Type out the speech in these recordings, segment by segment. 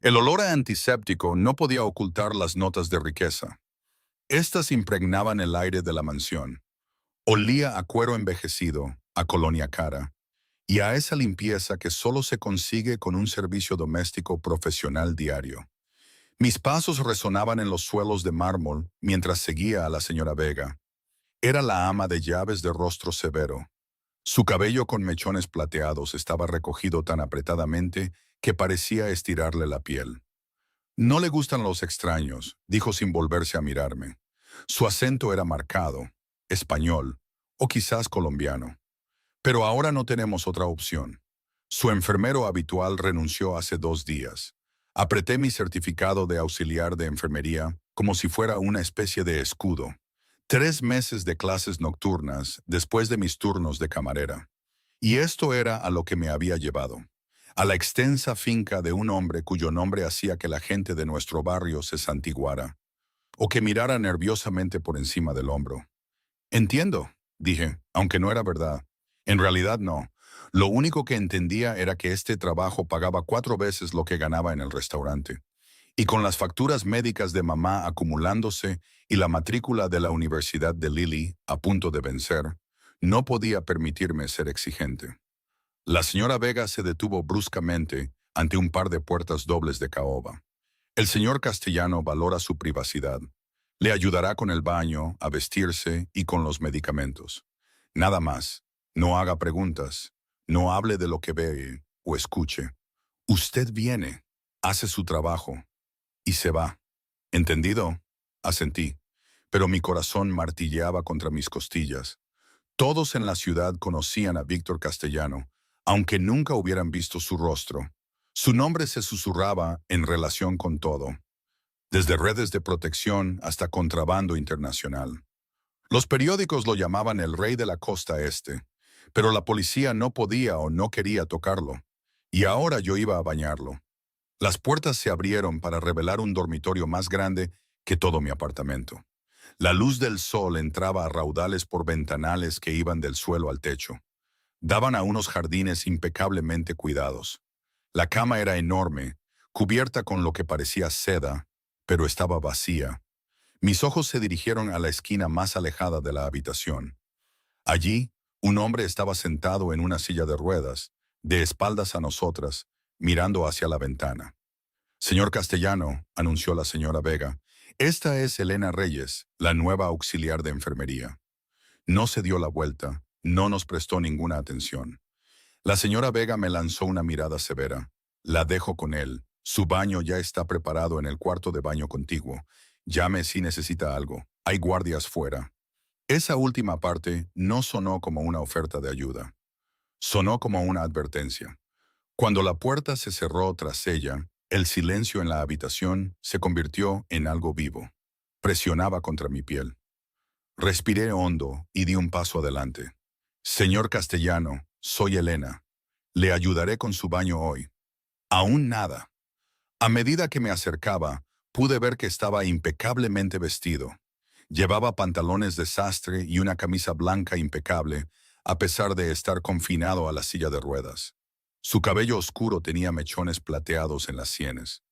El olor a antiséptico no podía ocultar las notas de riqueza. Estas impregnaban el aire de la mansión. Olía a cuero envejecido, a colonia cara, y a esa limpieza que solo se consigue con un servicio doméstico profesional diario. Mis pasos resonaban en los suelos de mármol mientras seguía a la señora Vega. Era la ama de llaves de rostro severo. Su cabello con mechones plateados estaba recogido tan apretadamente que parecía estirarle la piel. No le gustan los extraños, dijo sin volverse a mirarme. Su acento era marcado, español, o quizás colombiano. Pero ahora no tenemos otra opción. Su enfermero habitual renunció hace 2 días. Apreté mi certificado de auxiliar de enfermería como si fuera una especie de escudo. 3 meses de clases nocturnas después de mis turnos de camarera. Y esto era a lo que me había llevado. A la extensa finca de un hombre cuyo nombre hacía que la gente de nuestro barrio se santiguara, o que mirara nerviosamente por encima del hombro. Entiendo, dije, aunque no era verdad. En realidad no. Lo único que entendía era que este trabajo pagaba 4 veces lo que ganaba en el restaurante. Y con las facturas médicas de mamá acumulándose y la matrícula de la Universidad de Lily a punto de vencer, no podía permitirme ser exigente. La señora Vega se detuvo bruscamente ante un par de puertas dobles de caoba. El señor Castellano valora su privacidad. Le ayudará con el baño, a vestirse y con los medicamentos. Nada más. No haga preguntas. No hable de lo que ve o escuche. Usted viene, hace su trabajo y se va. ¿Entendido? Asentí, pero mi corazón martilleaba contra mis costillas. Todos en la ciudad conocían a Víctor Castellano, aunque nunca hubieran visto su rostro. Su nombre se susurraba en relación con todo, desde redes de protección hasta contrabando internacional. Los periódicos lo llamaban el rey de la costa este, pero la policía no podía o no quería tocarlo, y ahora yo iba a bañarlo. Las puertas se abrieron para revelar un dormitorio más grande que todo mi apartamento. La luz del sol entraba a raudales por ventanales que iban del suelo al techo. Daban a unos jardines impecablemente cuidados. La cama era enorme, cubierta con lo que parecía seda, pero estaba vacía. Mis ojos se dirigieron a la esquina más alejada de la habitación. Allí, un hombre estaba sentado en una silla de ruedas, de espaldas a nosotras, mirando hacia la ventana. Señor Castellano, anunció la señora Vega, esta es Elena Reyes, la nueva auxiliar de enfermería. No se dio la vuelta, no nos prestó ninguna atención. La señora Vega me lanzó una mirada severa. La dejo con él. Su baño ya está preparado en el cuarto de baño contiguo. Llame si necesita algo. Hay guardias fuera. Esa última parte no sonó como una oferta de ayuda. Sonó como una advertencia. Cuando la puerta se cerró tras ella, el silencio en la habitación se convirtió en algo vivo. Presionaba contra mi piel. Respiré hondo y di un paso adelante. Señor Castellano, soy Elena. Le ayudaré con su baño hoy. Aún nada. A medida que me acercaba, pude ver que estaba impecablemente vestido. Llevaba pantalones de sastre y una camisa blanca impecable, a pesar de estar confinado a la silla de ruedas. Su cabello oscuro tenía mechones plateados en las sienes.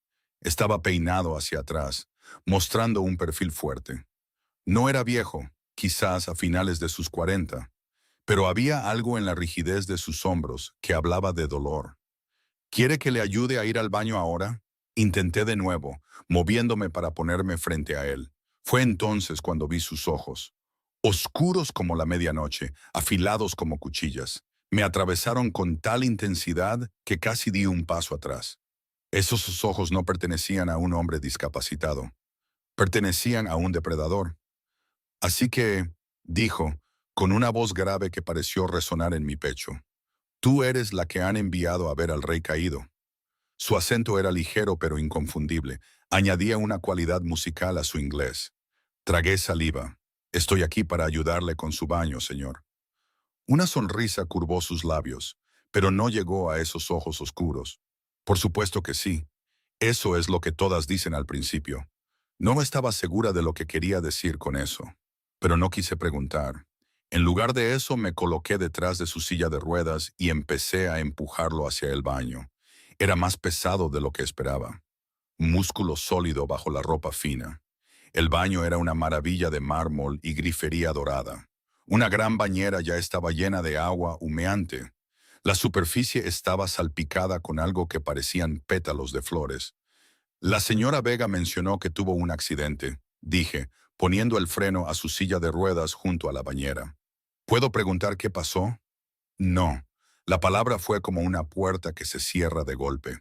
Estaba peinado hacia atrás, mostrando un perfil fuerte. No era viejo, quizás a finales de sus 40, pero había algo en la rigidez de sus hombros que hablaba de dolor. ¿Quiere que le ayude a ir al baño ahora? Intenté de nuevo, moviéndome para ponerme frente a él. Fue entonces cuando vi sus ojos, oscuros como la medianoche, afilados como cuchillas. Me atravesaron con tal intensidad que casi di un paso atrás. Esos ojos no pertenecían a un hombre discapacitado, pertenecían a un depredador. Así que, dijo, con una voz grave que pareció resonar en mi pecho, tú eres la que han enviado a ver al rey caído. Su acento era ligero pero inconfundible. Añadía una cualidad musical a su inglés. Tragué saliva. Estoy aquí para ayudarle con su baño, señor. Una sonrisa curvó sus labios, pero no llegó a esos ojos oscuros. Por supuesto que sí. Eso es lo que todas dicen al principio. No estaba segura de lo que quería decir con eso, pero no quise preguntar. En lugar de eso, me coloqué detrás de su silla de ruedas y empecé a empujarlo hacia el baño. Era más pesado de lo que esperaba. músculo sólido bajo la ropa fina. El baño era una maravilla de mármol y grifería dorada. Una gran bañera ya estaba llena de agua humeante. La superficie estaba salpicada con algo que parecían pétalos de flores. La señora Vega mencionó que tuvo un accidente, dije, poniendo el freno a su silla de ruedas junto a la bañera. ¿Puedo preguntar qué pasó? No. La palabra fue como una puerta que se cierra de golpe.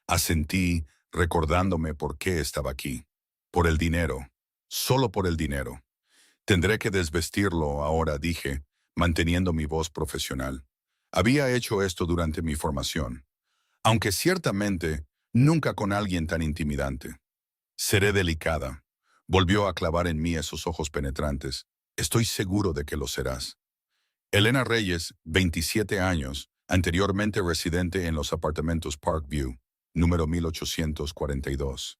Asentí, recordándome por qué estaba aquí. Por el dinero. Solo por el dinero. Tendré que desvestirlo ahora, dije, manteniendo mi voz profesional. Había hecho esto durante mi formación, aunque ciertamente nunca con alguien tan intimidante. Seré delicada. Volvió a clavar en mí esos ojos penetrantes. Estoy seguro de que lo serás. Elena Reyes, 27 años, anteriormente residente en los apartamentos Parkview, número 1842.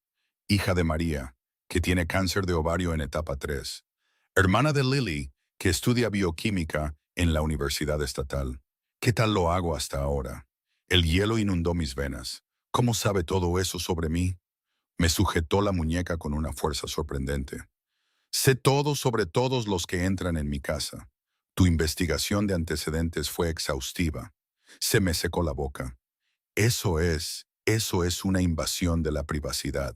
Hija de María, que tiene cáncer de ovario en etapa 3. Hermana de Lily, que estudia bioquímica en la Universidad Estatal. ¿Qué tal lo hago hasta ahora? El hielo inundó mis venas. ¿Cómo sabe todo eso sobre mí? Me sujetó la muñeca con una fuerza sorprendente. Sé todo sobre todos los que entran en mi casa. Tu investigación de antecedentes fue exhaustiva. Se me secó la boca. Eso es una invasión de la privacidad.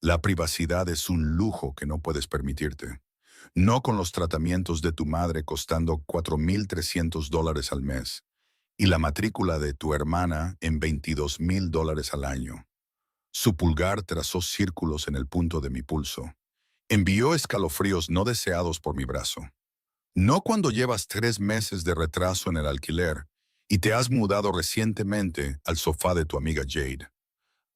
La privacidad es un lujo que no puedes permitirte. No con los tratamientos de tu madre costando $4,300 al mes y la matrícula de tu hermana en $22,000 al año. Su pulgar trazó círculos en el punto de mi pulso. Envió escalofríos no deseados por mi brazo. No cuando llevas 3 meses de retraso en el alquiler y te has mudado recientemente al sofá de tu amiga Jade.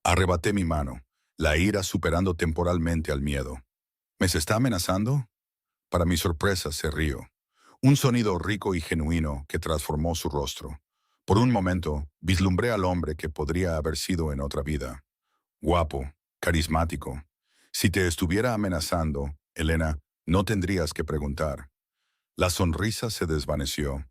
Arrebaté mi mano, la ira superando temporalmente al miedo. ¿Me se está amenazando? Para mi sorpresa se rió. Un sonido rico y genuino que transformó su rostro. Por un momento, vislumbré al hombre que podría haber sido en otra vida. Guapo, carismático. Si te estuviera amenazando, Elena, no tendrías que preguntar. La sonrisa se desvaneció.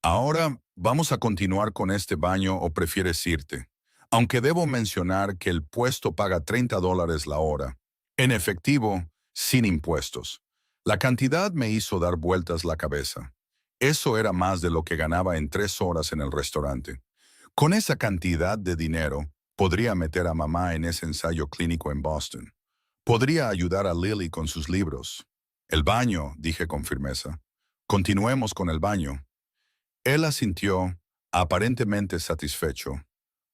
Ahora, ¿vamos a continuar con este baño o prefieres irte? Aunque debo mencionar que el puesto paga $30 la hora, en efectivo, sin impuestos. La cantidad me hizo dar vueltas la cabeza. Eso era más de lo que ganaba en 3 horas en el restaurante. Con esa cantidad de dinero, podría meter a mamá en ese ensayo clínico en Boston. Podría ayudar a Lily con sus libros. El baño, dije con firmeza. Continuemos con el baño. Él asintió, aparentemente satisfecho.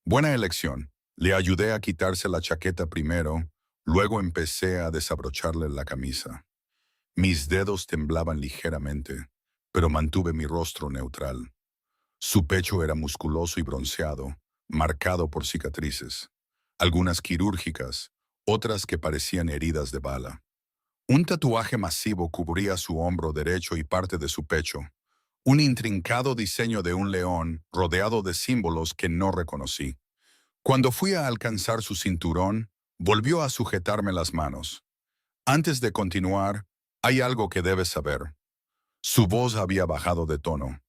Buena elección. Le ayudé a quitarse la chaqueta primero, luego empecé a desabrocharle la camisa. Mis dedos temblaban ligeramente, pero mantuve mi rostro neutral. Su pecho era musculoso y bronceado, marcado por cicatrices, algunas quirúrgicas, otras que parecían heridas de bala. Un tatuaje masivo cubría su hombro derecho y parte de su pecho, un intrincado diseño de un león rodeado de símbolos que no reconocí. Cuando fui a alcanzar su cinturón, volvió a sujetarme las manos. Antes de continuar, hay algo que debes saber. Su voz había bajado de tono.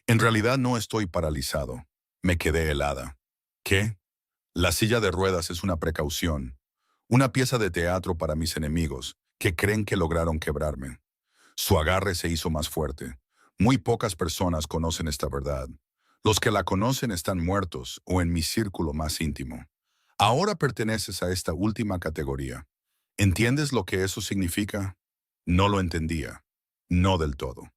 En realidad no estoy paralizado. Me quedé helada. ¿Qué? La silla de ruedas es una precaución. Una pieza de teatro para mis enemigos, que creen que lograron quebrarme. Su agarre se hizo más fuerte. Muy pocas personas conocen esta verdad. Los que la conocen están muertos o en mi círculo más íntimo. Ahora perteneces a esta última categoría. ¿Entiendes lo que eso significa? No lo entendía. No del todo.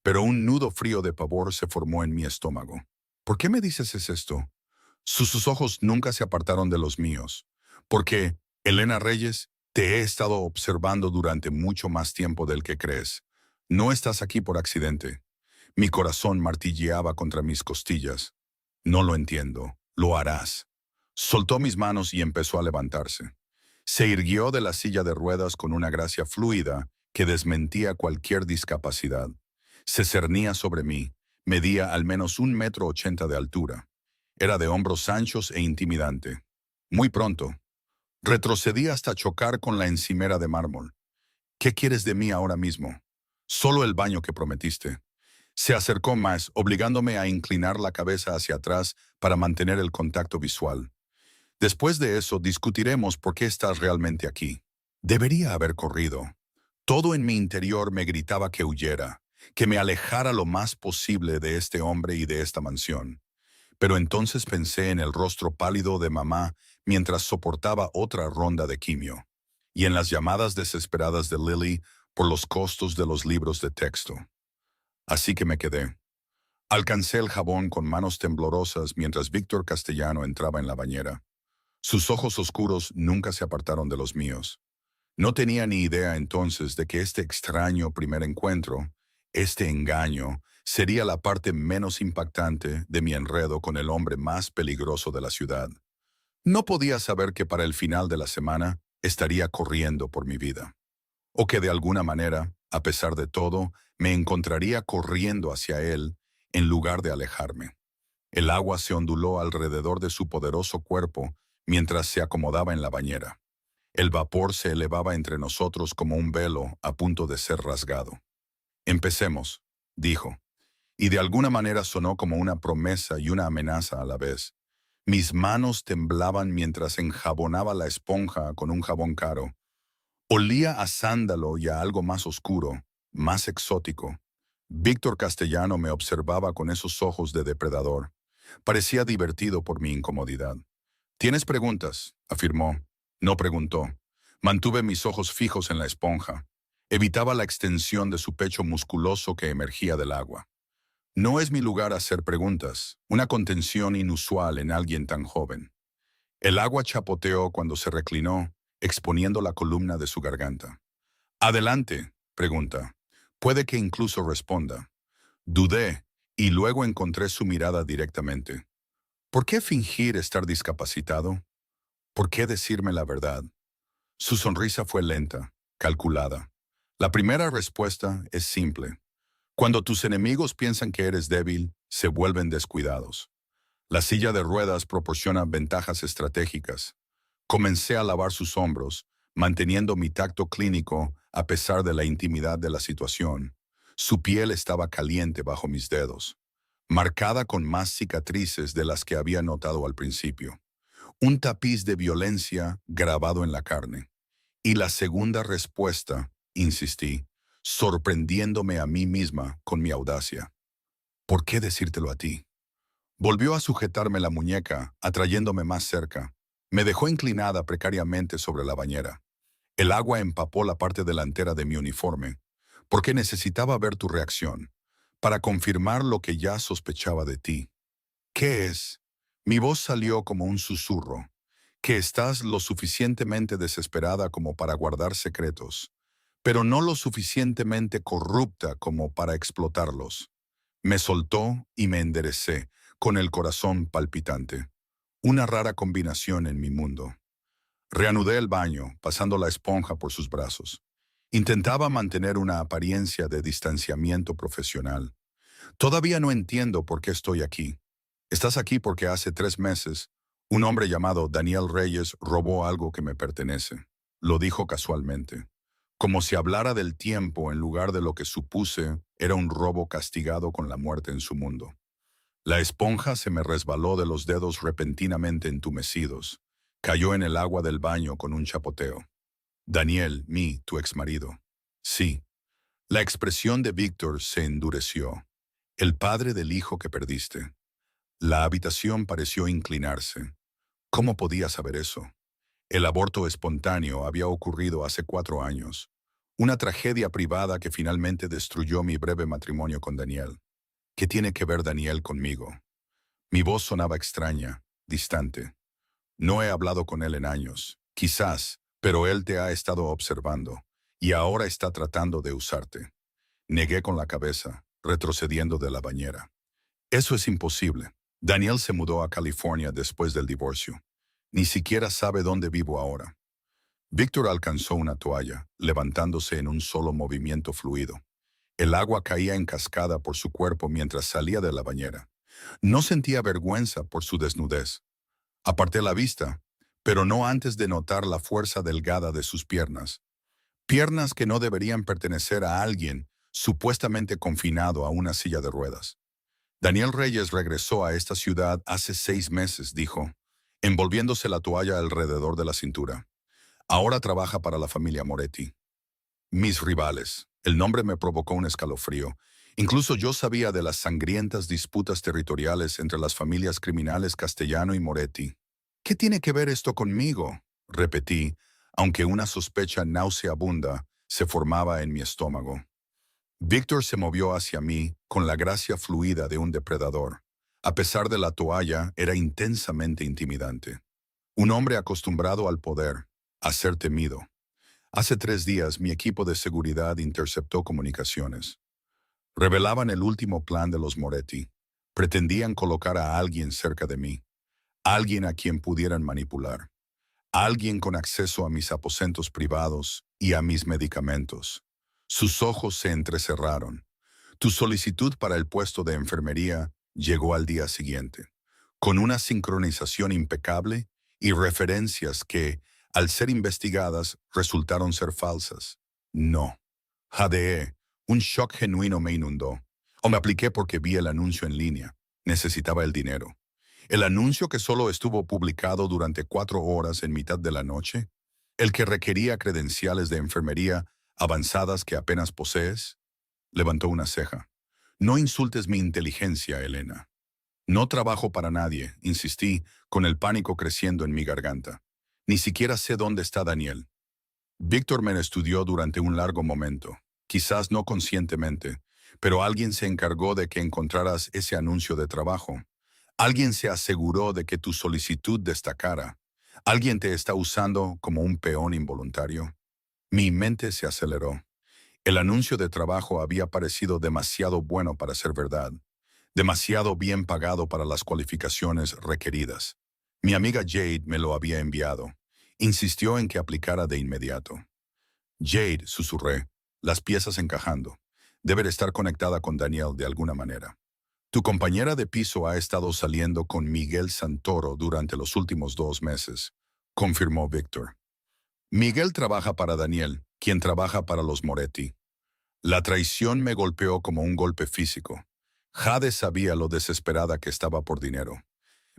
Pero un nudo frío de pavor se formó en mi estómago. ¿Por qué me dices esto? Sus ojos nunca se apartaron de los míos. Porque, Elena Reyes, te he estado observando durante mucho más tiempo del que crees. No estás aquí por accidente. Mi corazón martilleaba contra mis costillas. No lo entiendo. Lo harás. Soltó mis manos y empezó a levantarse. Se irguió de la silla de ruedas con una gracia fluida que desmentía cualquier discapacidad. Se cernía sobre mí. Medía al menos 1,80 m de altura. Era de hombros anchos e intimidante. Muy pronto, retrocedí hasta chocar con la encimera de mármol. ¿Qué quieres de mí ahora mismo? Solo el baño que prometiste. Se acercó más, obligándome a inclinar la cabeza hacia atrás para mantener el contacto visual. Después de eso, discutiremos por qué estás realmente aquí. Debería haber corrido. Todo en mi interior me gritaba que huyera, que me alejara lo más posible de este hombre y de esta mansión. Pero entonces pensé en el rostro pálido de mamá mientras soportaba otra ronda de quimio, y en las llamadas desesperadas de Lily por los costos de los libros de texto. Así que me quedé. Alcancé el jabón con manos temblorosas mientras Víctor Castellano entraba en la bañera. Sus ojos oscuros nunca se apartaron de los míos. No tenía ni idea entonces de que este extraño primer encuentro, este engaño, sería la parte menos impactante de mi enredo con el hombre más peligroso de la ciudad. No podía saber que para el final de la semana estaría corriendo por mi vida, o que de alguna manera, a pesar de todo, me encontraría corriendo hacia él en lugar de alejarme. El agua se onduló alrededor de su poderoso cuerpo mientras se acomodaba en la bañera. El vapor se elevaba entre nosotros como un velo a punto de ser rasgado. Empecemos, dijo, y de alguna manera sonó como una promesa y una amenaza a la vez. Mis manos temblaban mientras enjabonaba la esponja con un jabón caro. Olía a sándalo y a algo más oscuro, más exótico. Víctor Castellano me observaba con esos ojos de depredador. Parecía divertido por mi incomodidad. «¿Tienes preguntas?», afirmó. No preguntó. Mantuve mis ojos fijos en la esponja. Evitaba la extensión de su pecho musculoso que emergía del agua. No es mi lugar hacer preguntas, una contención inusual en alguien tan joven. El agua chapoteó cuando se reclinó, exponiendo la columna de su garganta. «Adelante», pregunta. Puede que incluso responda. Dudé, y luego encontré su mirada directamente. ¿Por qué fingir estar discapacitado? ¿Por qué decirme la verdad? Su sonrisa fue lenta, calculada. La primera respuesta es simple. Cuando tus enemigos piensan que eres débil, se vuelven descuidados. La silla de ruedas proporciona ventajas estratégicas. Comencé a lavar sus hombros, manteniendo mi tacto clínico a pesar de la intimidad de la situación. Su piel estaba caliente bajo mis dedos, marcada con más cicatrices de las que había notado al principio. Un tapiz de violencia grabado en la carne. Y la segunda respuesta, insistí, sorprendiéndome a mí misma con mi audacia. ¿Por qué decírtelo a ti? Volvió a sujetarme la muñeca, atrayéndome más cerca. Me dejó inclinada precariamente sobre la bañera. El agua empapó la parte delantera de mi uniforme, porque necesitaba ver tu reacción, para confirmar lo que ya sospechaba de ti. ¿Qué es? Mi voz salió como un susurro. Que estás lo suficientemente desesperada como para guardar secretos, pero no lo suficientemente corrupta como para explotarlos. Me soltó y me enderecé, con el corazón palpitante. Una rara combinación en mi mundo. Reanudé el baño, pasando la esponja por sus brazos. Intentaba mantener una apariencia de distanciamiento profesional. Todavía no entiendo por qué estoy aquí. Estás aquí porque hace 3 meses, un hombre llamado Daniel Reyes robó algo que me pertenece. Lo dijo casualmente. Como si hablara del tiempo en lugar de lo que supuse era un robo castigado con la muerte en su mundo. La esponja se me resbaló de los dedos repentinamente entumecidos. Cayó en el agua del baño con un chapoteo. Daniel, tu exmarido. Sí. La expresión de Víctor se endureció. El padre del hijo que perdiste. La habitación pareció inclinarse. ¿Cómo podía saber eso? El aborto espontáneo había ocurrido hace 4 años. Una tragedia privada que finalmente destruyó mi breve matrimonio con Daniel. ¿Qué tiene que ver Daniel conmigo? Mi voz sonaba extraña, distante. No he hablado con él en años, quizás, pero él te ha estado observando, y ahora está tratando de usarte. Negué con la cabeza, retrocediendo de la bañera. Eso es imposible. Daniel se mudó a California después del divorcio. Ni siquiera sabe dónde vivo ahora. Víctor alcanzó una toalla, levantándose en un solo movimiento fluido. El agua caía en cascada por su cuerpo mientras salía de la bañera. No sentía vergüenza por su desnudez. Aparté la vista, pero no antes de notar la fuerza delgada de sus piernas. Piernas que no deberían pertenecer a alguien supuestamente confinado a una silla de ruedas. Daniel Reyes regresó a esta ciudad hace 6 meses, dijo, envolviéndose la toalla alrededor de la cintura. Ahora trabaja para la familia Moretti. Mis rivales. El nombre me provocó un escalofrío. Incluso yo sabía de las sangrientas disputas territoriales entre las familias criminales Castellano y Moretti. ¿Qué tiene que ver esto conmigo?, repetí, aunque una sospecha nauseabunda se formaba en mi estómago. Víctor se movió hacia mí con la gracia fluida de un depredador. A pesar de la toalla, era intensamente intimidante. Un hombre acostumbrado al poder, a ser temido. Hace 3 días mi equipo de seguridad interceptó comunicaciones. Revelaban el último plan de los Moretti. Pretendían colocar a alguien cerca de mí, alguien a quien pudieran manipular, alguien con acceso a mis aposentos privados y a mis medicamentos. Sus ojos se entrecerraron. Tu solicitud para el puesto de enfermería llegó al día siguiente, con una sincronización impecable y referencias que, al ser investigadas, resultaron ser falsas. No. Jadeé. Un shock genuino me inundó. O me apliqué porque vi el anuncio en línea. Necesitaba el dinero. El anuncio que solo estuvo publicado durante 4 horas en mitad de la noche. El que requería credenciales de enfermería avanzadas que apenas posees. Levantó una ceja. No insultes mi inteligencia, Elena. No trabajo para nadie, insistí, con el pánico creciendo en mi garganta. Ni siquiera sé dónde está Daniel. Víctor me estudió durante un largo momento, quizás no conscientemente, pero alguien se encargó de que encontraras ese anuncio de trabajo. Alguien se aseguró de que tu solicitud destacara. Alguien te está usando como un peón involuntario. Mi mente se aceleró. El anuncio de trabajo había parecido demasiado bueno para ser verdad, demasiado bien pagado para las cualificaciones requeridas. Mi amiga Jade me lo había enviado. Insistió en que aplicara de inmediato. Jade, susurré, las piezas encajando. Debe de estar conectada con Daniel de alguna manera. Tu compañera de piso ha estado saliendo con Miguel Santoro durante los últimos 2 meses, confirmó Víctor. Miguel trabaja para Daniel, quien trabaja para los Moretti. La traición me golpeó como un golpe físico. Jade sabía lo desesperada que estaba por dinero.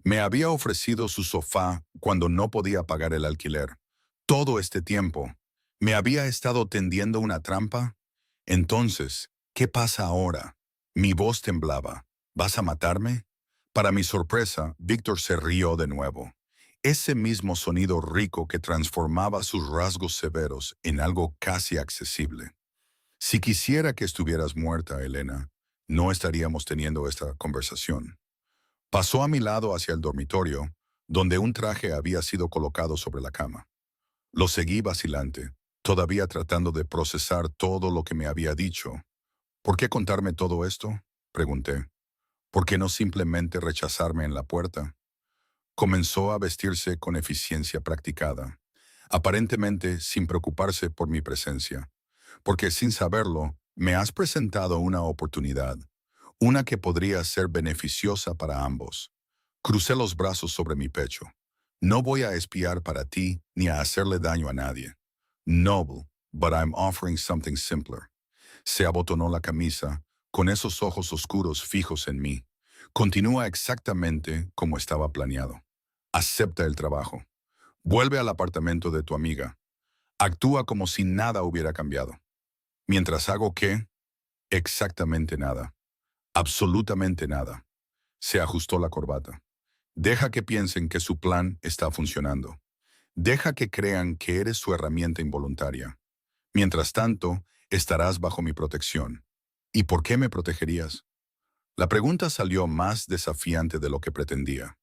Me había ofrecido su sofá cuando no podía pagar el alquiler. Todo este tiempo, ¿me había estado tendiendo una trampa? Entonces, ¿qué pasa ahora? Mi voz temblaba. ¿Vas a matarme? Para mi sorpresa, Víctor se rió de nuevo. Ese mismo sonido rico que transformaba sus rasgos severos en algo casi accesible. Si quisiera que estuvieras muerta, Elena, no estaríamos teniendo esta conversación. Pasó a mi lado hacia el dormitorio, donde un traje había sido colocado sobre la cama. Lo seguí vacilante, todavía tratando de procesar todo lo que me había dicho. ¿Por qué contarme todo esto?, pregunté. ¿Por qué no simplemente rechazarme en la puerta? Comenzó a vestirse con eficiencia practicada, aparentemente sin preocuparse por mi presencia, porque sin saberlo, me has presentado una oportunidad, una que podría ser beneficiosa para ambos. Crucé los brazos sobre mi pecho. No voy a espiar para ti ni a hacerle daño a nadie. Noble, but I'm offering something simpler. Se abotonó la camisa, con esos ojos oscuros fijos en mí. Continúa exactamente como estaba planeado. Acepta el trabajo. Vuelve al apartamento de tu amiga. Actúa como si nada hubiera cambiado. Mientras hago qué, exactamente nada. Absolutamente nada. Se ajustó la corbata. Deja que piensen que su plan está funcionando. Deja que crean que eres su herramienta involuntaria. Mientras tanto, estarás bajo mi protección. ¿Y por qué me protegerías? La pregunta salió más desafiante de lo que pretendía.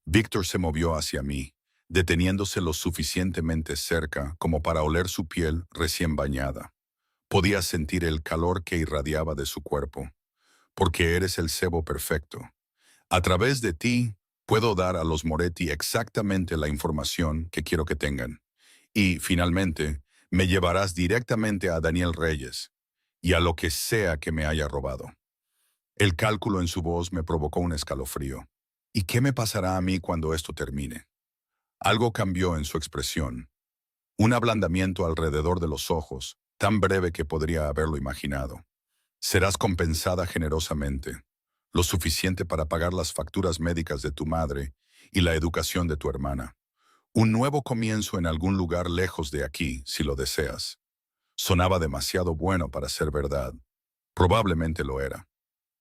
Víctor se movió hacia mí, deteniéndose lo suficientemente cerca como para oler su piel recién bañada. Podía sentir el calor que irradiaba de su cuerpo. Porque eres el cebo perfecto. A través de ti, puedo dar a los Moretti exactamente la información que quiero que tengan. Y, finalmente, me llevarás directamente a Daniel Reyes y a lo que sea que me haya robado. El cálculo en su voz me provocó un escalofrío. ¿Y qué me pasará a mí cuando esto termine? Algo cambió en su expresión. Un ablandamiento alrededor de los ojos, tan breve que podría haberlo imaginado. Serás compensada generosamente, lo suficiente para pagar las facturas médicas de tu madre y la educación de tu hermana. Un nuevo comienzo en algún lugar lejos de aquí, si lo deseas. Sonaba demasiado bueno para ser verdad. Probablemente lo era.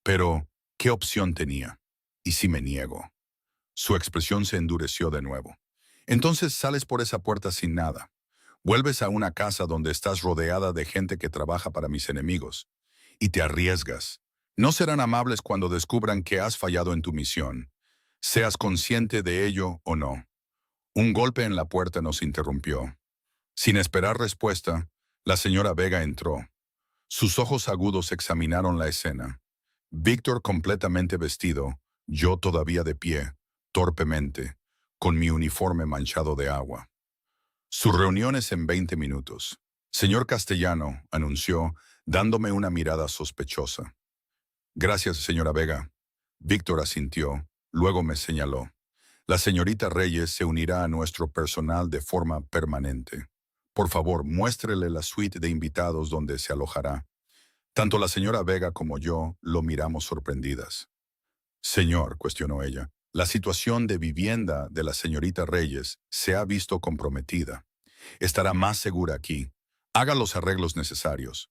Pero, ¿qué opción tenía? ¿Y si me niego? Su expresión se endureció de nuevo. Entonces sales por esa puerta sin nada. Vuelves a una casa donde estás rodeada de gente que trabaja para mis enemigos. Y te arriesgas. No serán amables cuando descubran que has fallado en tu misión, seas consciente de ello o no. Un golpe en la puerta nos interrumpió. Sin esperar respuesta, la señora Vega entró. Sus ojos agudos examinaron la escena. Víctor completamente vestido, yo todavía de pie, torpemente, con mi uniforme manchado de agua. Su reunión es en 20 minutos. Señor Castellano, anunció, dándome una mirada sospechosa. Gracias, señora Vega. Víctor asintió, luego me señaló. La señorita Reyes se unirá a nuestro personal de forma permanente. Por favor, muéstrele la suite de invitados donde se alojará. Tanto la señora Vega como yo lo miramos sorprendidas. Señor, cuestionó ella, la situación de vivienda de la señorita Reyes se ha visto comprometida. Estará más segura aquí. Haga los arreglos necesarios.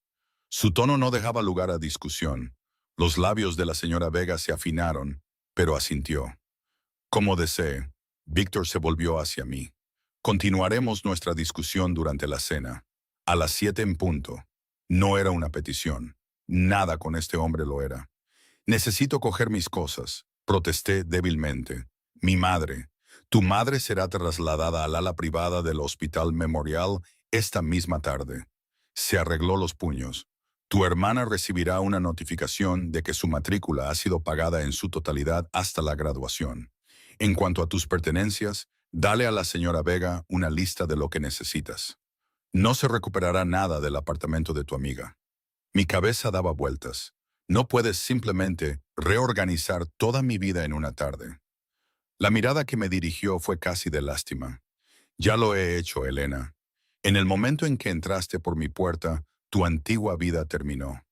Su tono no dejaba lugar a discusión. Los labios de la señora Vega se afinaron, pero asintió. Como desee. Víctor se volvió hacia mí. Continuaremos nuestra discusión durante la cena. A las 7 en punto. No era una petición. Nada con este hombre lo era. Necesito coger mis cosas, protesté débilmente. Mi madre. Tu madre será trasladada al ala privada del Hospital Memorial esta misma tarde. Se arregló los puños. Tu hermana recibirá una notificación de que su matrícula ha sido pagada en su totalidad hasta la graduación. En cuanto a tus pertenencias, dale a la señora Vega una lista de lo que necesitas. No se recuperará nada del apartamento de tu amiga. Mi cabeza daba vueltas. No puedes simplemente reorganizar toda mi vida en una tarde. La mirada que me dirigió fue casi de lástima. Ya lo he hecho, Elena. En el momento en que entraste por mi puerta, tu antigua vida terminó.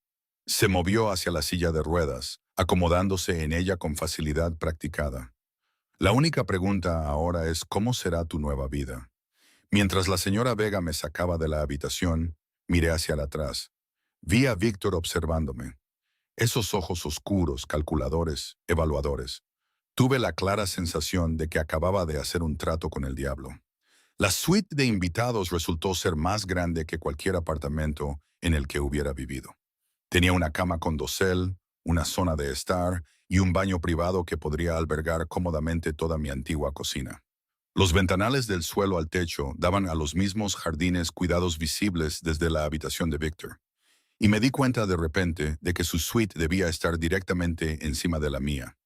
Se movió hacia la silla de ruedas, acomodándose en ella con facilidad practicada. La única pregunta ahora es ¿cómo será tu nueva vida? Mientras la señora Vega me sacaba de la habitación, miré hacia atrás. Vi a Víctor observándome. Esos ojos oscuros, calculadores, evaluadores. Tuve la clara sensación de que acababa de hacer un trato con el diablo. La suite de invitados resultó ser más grande que cualquier apartamento en el que hubiera vivido. Tenía una cama con dosel, una zona de estar y un baño privado que podría albergar cómodamente toda mi antigua cocina. Los ventanales del suelo al techo daban a los mismos jardines cuidados visibles desde la habitación de Víctor. Y me di cuenta de repente de que su suite debía estar directamente encima de la mía.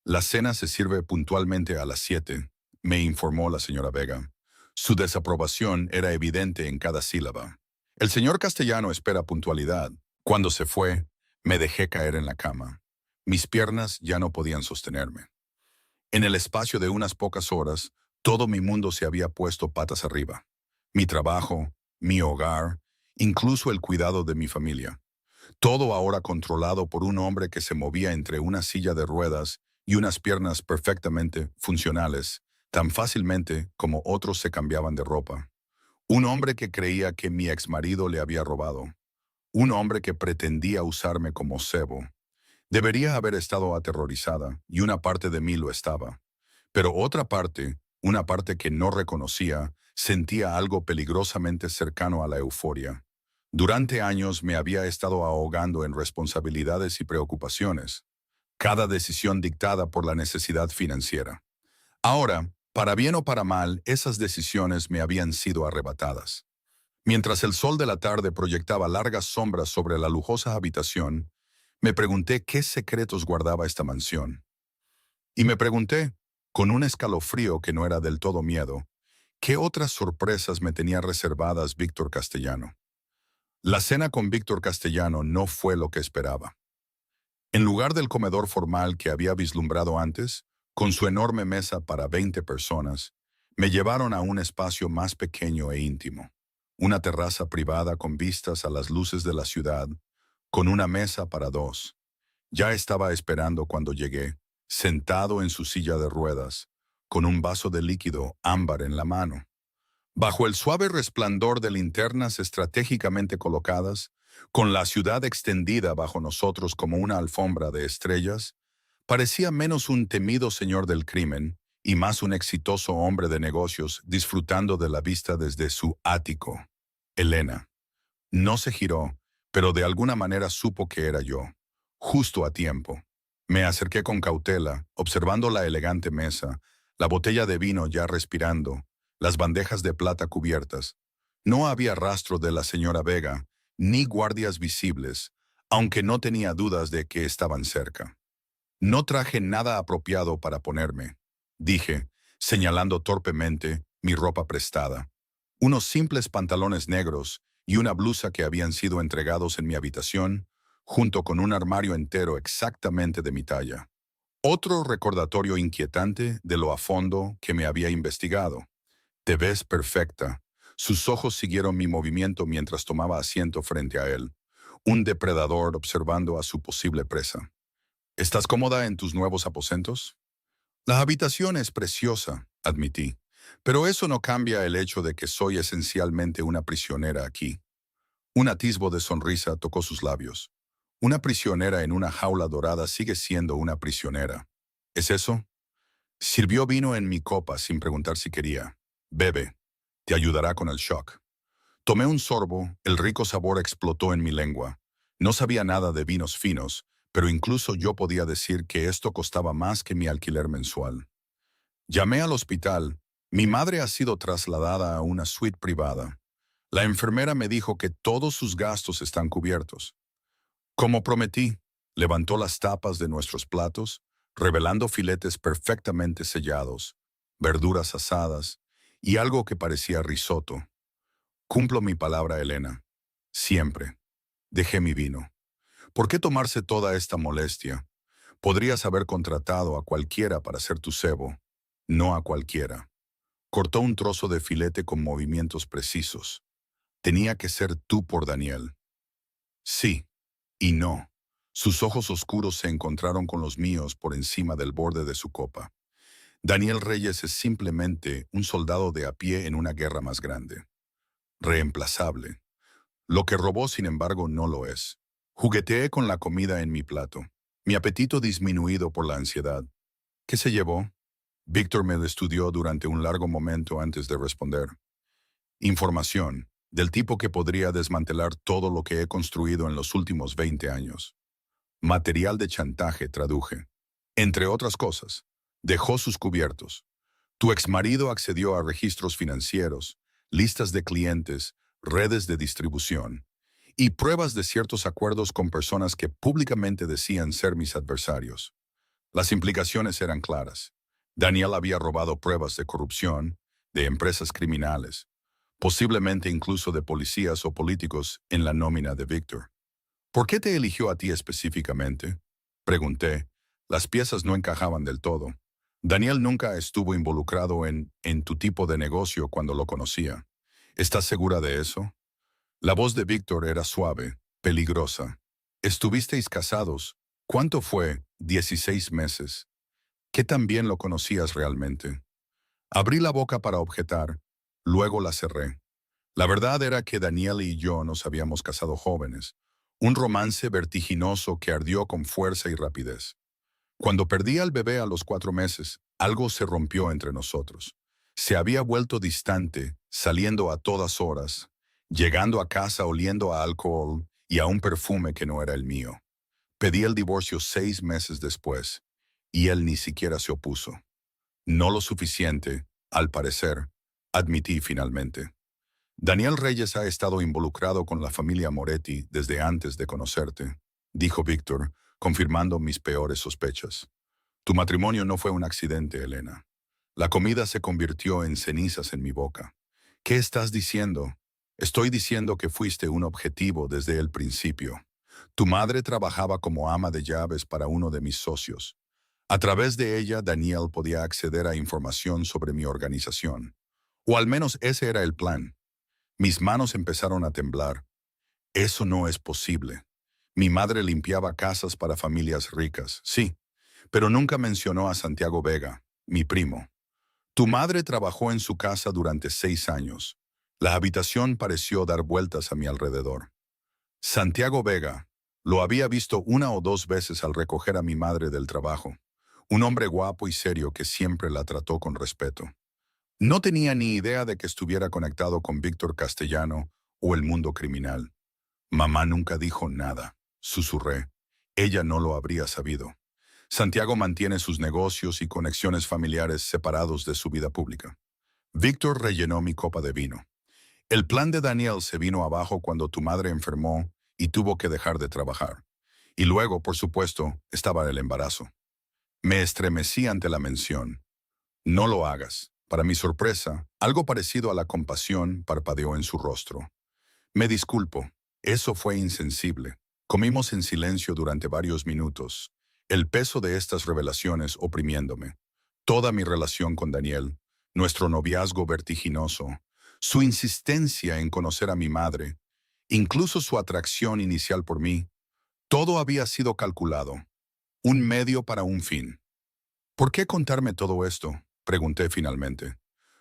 La cena se sirve puntualmente a las 7, me informó la señora Vega. Su desaprobación era evidente en cada sílaba. El señor Castellano espera puntualidad. Cuando se fue, me dejé caer en la cama. Mis piernas ya no podían sostenerme. En el espacio de unas pocas horas, todo mi mundo se había puesto patas arriba. Mi trabajo, mi hogar, incluso el cuidado de mi familia. Todo ahora controlado por un hombre que se movía entre una silla de ruedas y unas piernas perfectamente funcionales, tan fácilmente como otros se cambiaban de ropa. Un hombre que creía que mi exmarido le había robado. Un hombre que pretendía usarme como cebo. Debería haber estado aterrorizada, y una parte de mí lo estaba. Pero otra parte, una parte que no reconocía, sentía algo peligrosamente cercano a la euforia. Durante años me había estado ahogando en responsabilidades y preocupaciones, cada decisión dictada por la necesidad financiera. Ahora, para bien o para mal, esas decisiones me habían sido arrebatadas. Mientras el sol de la tarde proyectaba largas sombras sobre la lujosa habitación, me pregunté qué secretos guardaba esta mansión. Y me pregunté, con un escalofrío que no era del todo miedo, qué otras sorpresas me tenía reservadas Víctor Castellano. La cena con Víctor Castellano no fue lo que esperaba. En lugar del comedor formal que había vislumbrado antes, con su enorme mesa para 20 personas, me llevaron a un espacio más pequeño e íntimo. Una terraza privada con vistas a las luces de la ciudad, con una mesa para dos. Ya estaba esperando cuando llegué, sentado en su silla de ruedas, con un vaso de líquido ámbar en la mano. Bajo el suave resplandor de linternas estratégicamente colocadas, con la ciudad extendida bajo nosotros como una alfombra de estrellas, parecía menos un temido señor del crimen y más un exitoso hombre de negocios disfrutando de la vista desde su ático. Elena. No se giró, pero de alguna manera supo que era yo. Justo a tiempo. Me acerqué con cautela, observando la elegante mesa, la botella de vino ya respirando, las bandejas de plata cubiertas. No había rastro de la señora Vega, ni guardias visibles, aunque no tenía dudas de que estaban cerca. No traje nada apropiado para ponerme, dije, señalando torpemente mi ropa prestada. Unos simples pantalones negros y una blusa que habían sido entregados en mi habitación, junto con un armario entero exactamente de mi talla. Otro recordatorio inquietante de lo a fondo que me había investigado. Te ves perfecta. Sus ojos siguieron mi movimiento mientras tomaba asiento frente a él, un depredador observando a su posible presa. ¿Estás cómoda en tus nuevos aposentos? La habitación es preciosa, admití, pero eso no cambia el hecho de que soy esencialmente una prisionera aquí. Un atisbo de sonrisa tocó sus labios. Una prisionera en una jaula dorada sigue siendo una prisionera. ¿Es eso? Sirvió vino en mi copa sin preguntar si quería. Bebe, te ayudará con el shock. Tomé un sorbo, el rico sabor explotó en mi lengua. No sabía nada de vinos finos, pero incluso yo podía decir que esto costaba más que mi alquiler mensual. Llamé al hospital. Mi madre ha sido trasladada a una suite privada. La enfermera me dijo que todos sus gastos están cubiertos. Como prometí, levantó las tapas de nuestros platos, revelando filetes perfectamente sellados, verduras asadas y algo que parecía risotto. Cumplo mi palabra, Elena. Siempre. Dejé mi vino. ¿Por qué tomarse toda esta molestia? Podrías haber contratado a cualquiera para ser tu cebo, no a cualquiera. Cortó un trozo de filete con movimientos precisos. Tenía que ser tú por Daniel. Sí, y no. Sus ojos oscuros se encontraron con los míos por encima del borde de su copa. Daniel Reyes es simplemente un soldado de a pie en una guerra más grande. Reemplazable. Lo que robó, sin embargo, no lo es. Jugueteé con la comida en mi plato, mi apetito disminuido por la ansiedad. ¿Qué se llevó? Víctor me estudió durante un largo momento antes de responder. Información, del tipo que podría desmantelar todo lo que he construido en los últimos 20 años. Material de chantaje, traduje. Entre otras cosas, dejó sus cubiertos. Tu exmarido accedió a registros financieros, listas de clientes, redes de distribución y pruebas de ciertos acuerdos con personas que públicamente decían ser mis adversarios. Las implicaciones eran claras. Daniel había robado pruebas de corrupción, de empresas criminales, posiblemente incluso de policías o políticos en la nómina de Víctor. ¿Por qué te eligió a ti específicamente? Pregunté. Las piezas no encajaban del todo. Daniel nunca estuvo involucrado en tu tipo de negocio cuando lo conocía. ¿Estás segura de eso? La voz de Víctor era suave, peligrosa. ¿Estuvisteis casados? ¿Cuánto fue? 16 meses. ¿Qué tan bien lo conocías realmente? Abrí la boca para objetar, luego la cerré. La verdad era que Daniel y yo nos habíamos casado jóvenes, un romance vertiginoso que ardió con fuerza y rapidez. Cuando perdí al bebé a los 4 meses, algo se rompió entre nosotros. Se había vuelto distante, saliendo a todas horas, llegando a casa oliendo a alcohol y a un perfume que no era el mío. Pedí el divorcio 6 meses después, y él ni siquiera se opuso. No lo suficiente, al parecer, admití finalmente. Daniel Reyes ha estado involucrado con la familia Moretti desde antes de conocerte, dijo Víctor, confirmando mis peores sospechas. Tu matrimonio no fue un accidente, Elena. La comida se convirtió en cenizas en mi boca. ¿Qué estás diciendo? Estoy diciendo que fuiste un objetivo desde el principio. Tu madre trabajaba como ama de llaves para uno de mis socios. A través de ella, Daniel podía acceder a información sobre mi organización. O al menos ese era el plan. Mis manos empezaron a temblar. Eso no es posible. Mi madre limpiaba casas para familias ricas, sí, pero nunca mencionó a Santiago Vega, mi primo. Tu madre trabajó en su casa durante 6 años. La habitación pareció dar vueltas a mi alrededor. Santiago Vega. Lo había visto 1 o 2 veces al recoger a mi madre del trabajo. Un hombre guapo y serio que siempre la trató con respeto. No tenía ni idea de que estuviera conectado con Víctor Castellano o el mundo criminal. Mamá nunca dijo nada, susurré. Ella no lo habría sabido. Santiago mantiene sus negocios y conexiones familiares separados de su vida pública. Víctor rellenó mi copa de vino. El plan de Daniel se vino abajo cuando tu madre enfermó y tuvo que dejar de trabajar. Y luego, por supuesto, estaba el embarazo. Me estremecí ante la mención. No lo hagas. Para mi sorpresa, algo parecido a la compasión parpadeó en su rostro. Me disculpo. Eso fue insensible. Comimos en silencio durante varios minutos, el peso de estas revelaciones oprimiéndome. Toda mi relación con Daniel, nuestro noviazgo vertiginoso, su insistencia en conocer a mi madre, incluso su atracción inicial por mí, todo había sido calculado, un medio para un fin. ¿Por qué contarme todo esto?, pregunté finalmente.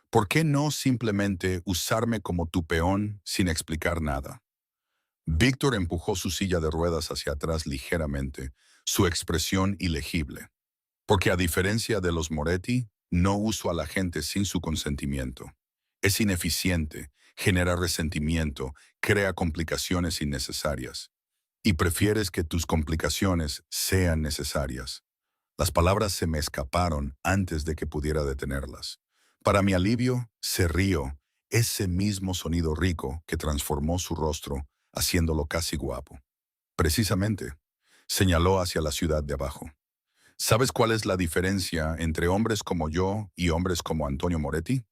¿Por qué no simplemente usarme como tu peón sin explicar nada? Víctor empujó su silla de ruedas hacia atrás ligeramente, su expresión ilegible. Porque a diferencia de los Moretti, no uso a la gente sin su consentimiento. Es ineficiente, genera resentimiento, crea complicaciones innecesarias. Y prefieres que tus complicaciones sean necesarias. Las palabras se me escaparon antes de que pudiera detenerlas. Para mi alivio, se rió, ese mismo sonido rico que transformó su rostro, haciéndolo casi guapo. Precisamente, señaló hacia la ciudad de abajo. ¿Sabes cuál es la diferencia entre hombres como yo y hombres como Antonio Moretti?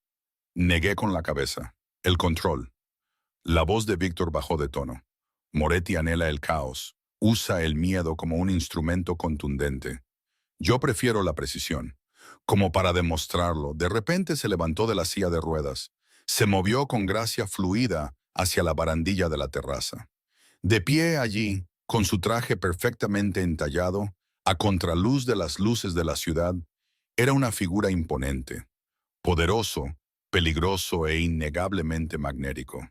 Negué con la cabeza. El control. La voz de Víctor bajó de tono. Moretti anhela el caos. Usa el miedo como un instrumento contundente. Yo prefiero la precisión. Como para demostrarlo, de repente se levantó de la silla de ruedas. Se movió con gracia fluida hacia la barandilla de la terraza. De pie allí, con su traje perfectamente entallado, a contraluz de las luces de la ciudad, era una figura imponente, poderoso, peligroso e innegablemente magnético.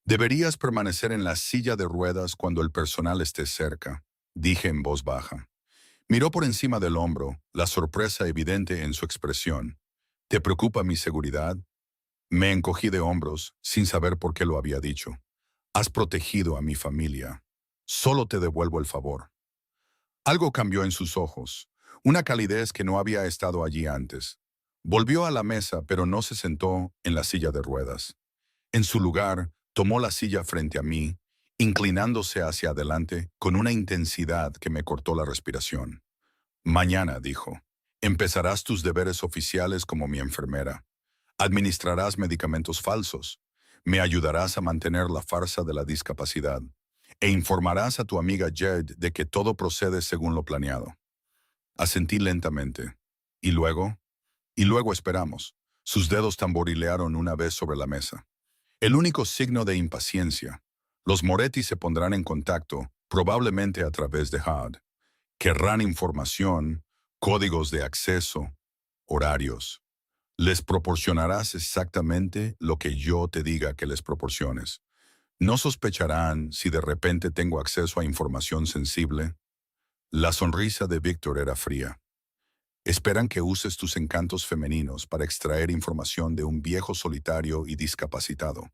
Deberías permanecer en la silla de ruedas cuando el personal esté cerca, dije en voz baja. Miró por encima del hombro, la sorpresa evidente en su expresión. ¿Te preocupa mi seguridad? Me encogí de hombros, sin saber por qué lo había dicho. Has protegido a mi familia. Solo te devuelvo el favor. Algo cambió en sus ojos, una calidez que no había estado allí antes. Volvió a la mesa, pero no se sentó en la silla de ruedas. En su lugar, tomó la silla frente a mí, inclinándose hacia adelante con una intensidad que me cortó la respiración. Mañana, dijo, empezarás tus deberes oficiales como mi enfermera. Administrarás medicamentos falsos. Me ayudarás a mantener la farsa de la discapacidad. E informarás a tu amiga Jed de que todo procede según lo planeado. Asentí lentamente. ¿Y luego? Y luego esperamos. Sus dedos tamborilearon una vez sobre la mesa. El único signo de impaciencia. Los Moretti se pondrán en contacto, probablemente a través de HUD. Querrán información, códigos de acceso, horarios. Les proporcionarás exactamente lo que yo te diga que les proporciones. ¿No sospecharán si de repente tengo acceso a información sensible? La sonrisa de Víctor era fría. Esperan que uses tus encantos femeninos para extraer información de un viejo solitario y discapacitado.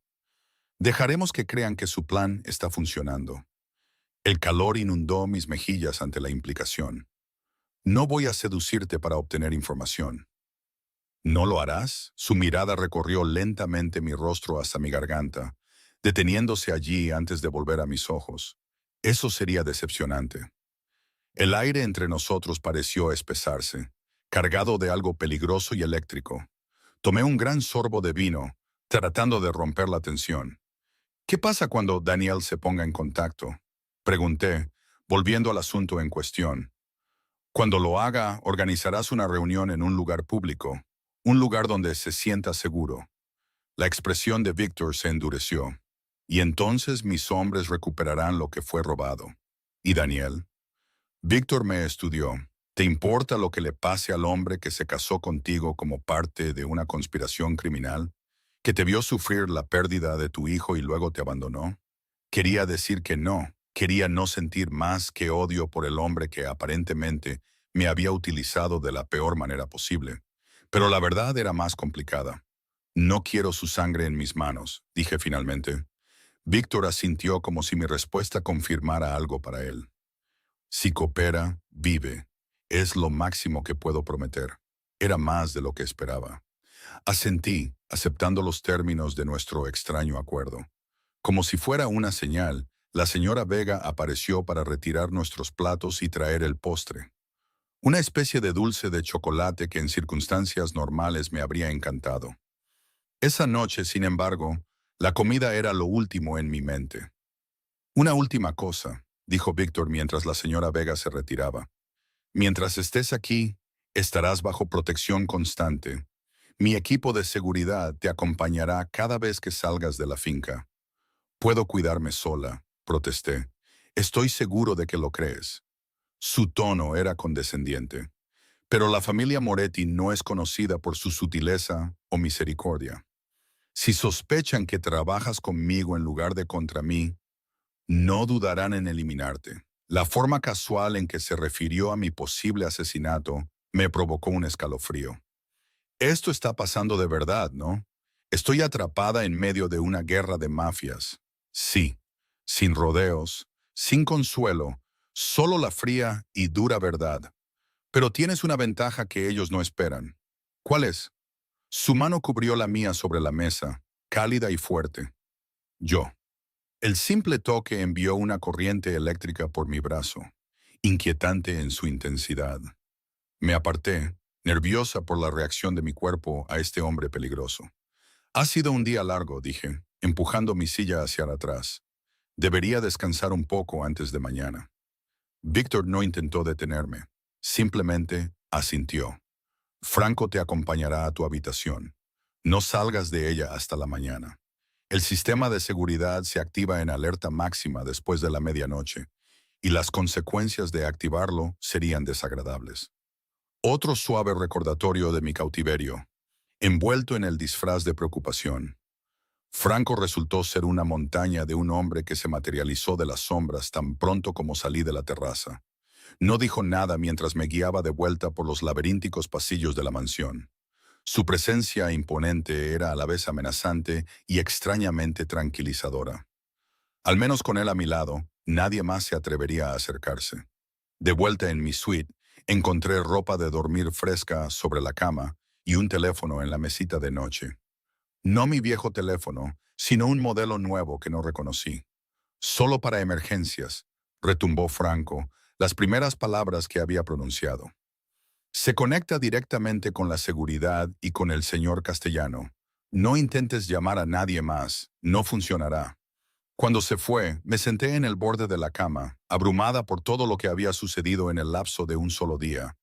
Dejaremos que crean que su plan está funcionando. El calor inundó mis mejillas ante la implicación. No voy a seducirte para obtener información. ¿No lo harás? Su mirada recorrió lentamente mi rostro hasta mi garganta, deteniéndose allí antes de volver a mis ojos. Eso sería decepcionante. El aire entre nosotros pareció espesarse, cargado de algo peligroso y eléctrico. Tomé un gran sorbo de vino, tratando de romper la tensión. ¿Qué pasa cuando Daniel se ponga en contacto?, pregunté, volviendo al asunto en cuestión. Cuando lo haga, organizarás una reunión en un lugar público, un lugar donde se sienta seguro. La expresión de Víctor se endureció. Y entonces mis hombres recuperarán lo que fue robado. ¿Y Daniel? Víctor me estudió. ¿Te importa lo que le pase al hombre que se casó contigo como parte de una conspiración criminal? ¿Que te vio sufrir la pérdida de tu hijo y luego te abandonó? Quería decir que no, quería no sentir más que odio por el hombre que aparentemente me había utilizado de la peor manera posible. Pero la verdad era más complicada. No quiero su sangre en mis manos, dije finalmente. Víctor asintió como si mi respuesta confirmara algo para él. Si coopera, vive. Es lo máximo que puedo prometer. Era más de lo que esperaba. Asentí, aceptando los términos de nuestro extraño acuerdo. Como si fuera una señal, la señora Vega apareció para retirar nuestros platos y traer el postre. Una especie de dulce de chocolate que en circunstancias normales me habría encantado. Esa noche, sin embargo, la comida era lo último en mi mente. Una última cosa, dijo Víctor mientras la señora Vega se retiraba. Mientras estés aquí, estarás bajo protección constante. Mi equipo de seguridad te acompañará cada vez que salgas de la finca. Puedo cuidarme sola, protesté. Estoy seguro de que lo crees. Su tono era condescendiente. Pero la familia Moretti no es conocida por su sutileza o misericordia. Si sospechan que trabajas conmigo en lugar de contra mí, no dudarán en eliminarte. La forma casual en que se refirió a mi posible asesinato me provocó un escalofrío. Esto está pasando de verdad, ¿no? Estoy atrapada en medio de una guerra de mafias. Sí, sin rodeos, sin consuelo, solo la fría y dura verdad. Pero tienes una ventaja que ellos no esperan. ¿Cuál es? Su mano cubrió la mía sobre la mesa, cálida y fuerte. Yo. El simple toque envió una corriente eléctrica por mi brazo, inquietante en su intensidad. Me aparté, nerviosa por la reacción de mi cuerpo a este hombre peligroso. Ha sido un día largo, dije, empujando mi silla hacia atrás. Debería descansar un poco antes de mañana. Víctor no intentó detenerme, simplemente asintió. Franco te acompañará a tu habitación. No salgas de ella hasta la mañana. El sistema de seguridad se activa en alerta máxima después de la medianoche, y las consecuencias de activarlo serían desagradables. Otro suave recordatorio de mi cautiverio, envuelto en el disfraz de preocupación. Franco resultó ser una montaña de un hombre que se materializó de las sombras tan pronto como salí de la terraza. No dijo nada mientras me guiaba de vuelta por los laberínticos pasillos de la mansión. Su presencia imponente era a la vez amenazante y extrañamente tranquilizadora. Al menos con él a mi lado, nadie más se atrevería a acercarse. De vuelta en mi suite, encontré ropa de dormir fresca sobre la cama y un teléfono en la mesita de noche. No mi viejo teléfono, sino un modelo nuevo que no reconocí. Solo para emergencias, retumbó Franco, las primeras palabras que había pronunciado. Se conecta directamente con la seguridad y con el señor Castellano. No intentes llamar a nadie más, no funcionará. Cuando se fue, me senté en el borde de la cama, abrumada por todo lo que había sucedido en el lapso de un solo día.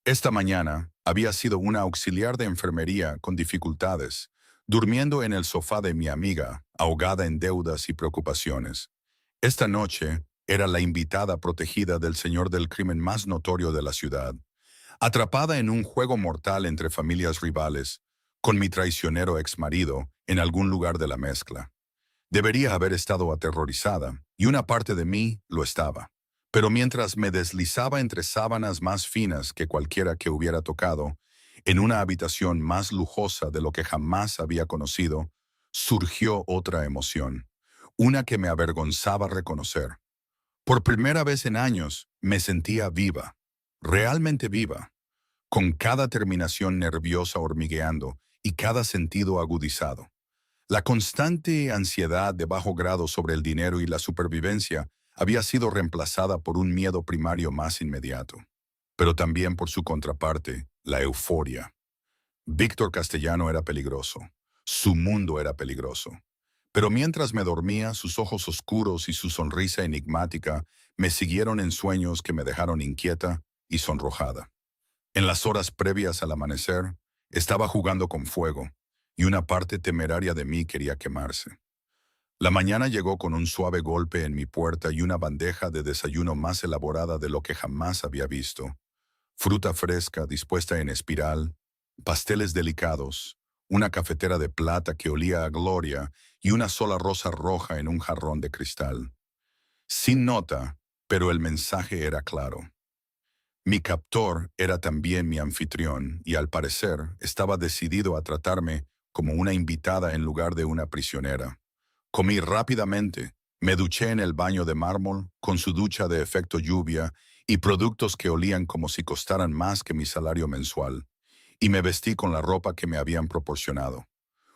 Esta mañana había sido una auxiliar de enfermería con dificultades, durmiendo en el sofá de mi amiga, ahogada en deudas y preocupaciones. Esta noche era la invitada protegida del señor del crimen más notorio de la ciudad, atrapada en un juego mortal entre familias rivales, con mi traicionero exmarido en algún lugar de la mezcla. Debería haber estado aterrorizada, y una parte de mí lo estaba. Pero mientras me deslizaba entre sábanas más finas que cualquiera que hubiera tocado, en una habitación más lujosa de lo que jamás había conocido, surgió otra emoción, una que me avergonzaba reconocer. Por primera vez en años, me sentía viva, realmente viva, con cada terminación nerviosa hormigueando y cada sentido agudizado. La constante ansiedad de bajo grado sobre el dinero y la supervivencia había sido reemplazada por un miedo primario más inmediato, pero también por su contraparte, la euforia. Víctor Castellano era peligroso. Su mundo era peligroso. Pero mientras me dormía, sus ojos oscuros y su sonrisa enigmática me siguieron en sueños que me dejaron inquieta y sonrojada. En las horas previas al amanecer, estaba jugando con fuego, y una parte temeraria de mí quería quemarse. La mañana llegó con un suave golpe en mi puerta y una bandeja de desayuno más elaborada de lo que jamás había visto. fruta fresca dispuesta en espiral, pasteles delicados, una cafetera de plata que olía a gloria y una sola rosa roja en un jarrón de cristal. Sin nota, pero el mensaje era claro. Mi captor era también mi anfitrión y al parecer estaba decidido a tratarme como una invitada en lugar de una prisionera. Comí rápidamente, me duché en el baño de mármol con su ducha de efecto lluvia y productos que olían como si costaran más que mi salario mensual, y me vestí con la ropa que me habían proporcionado,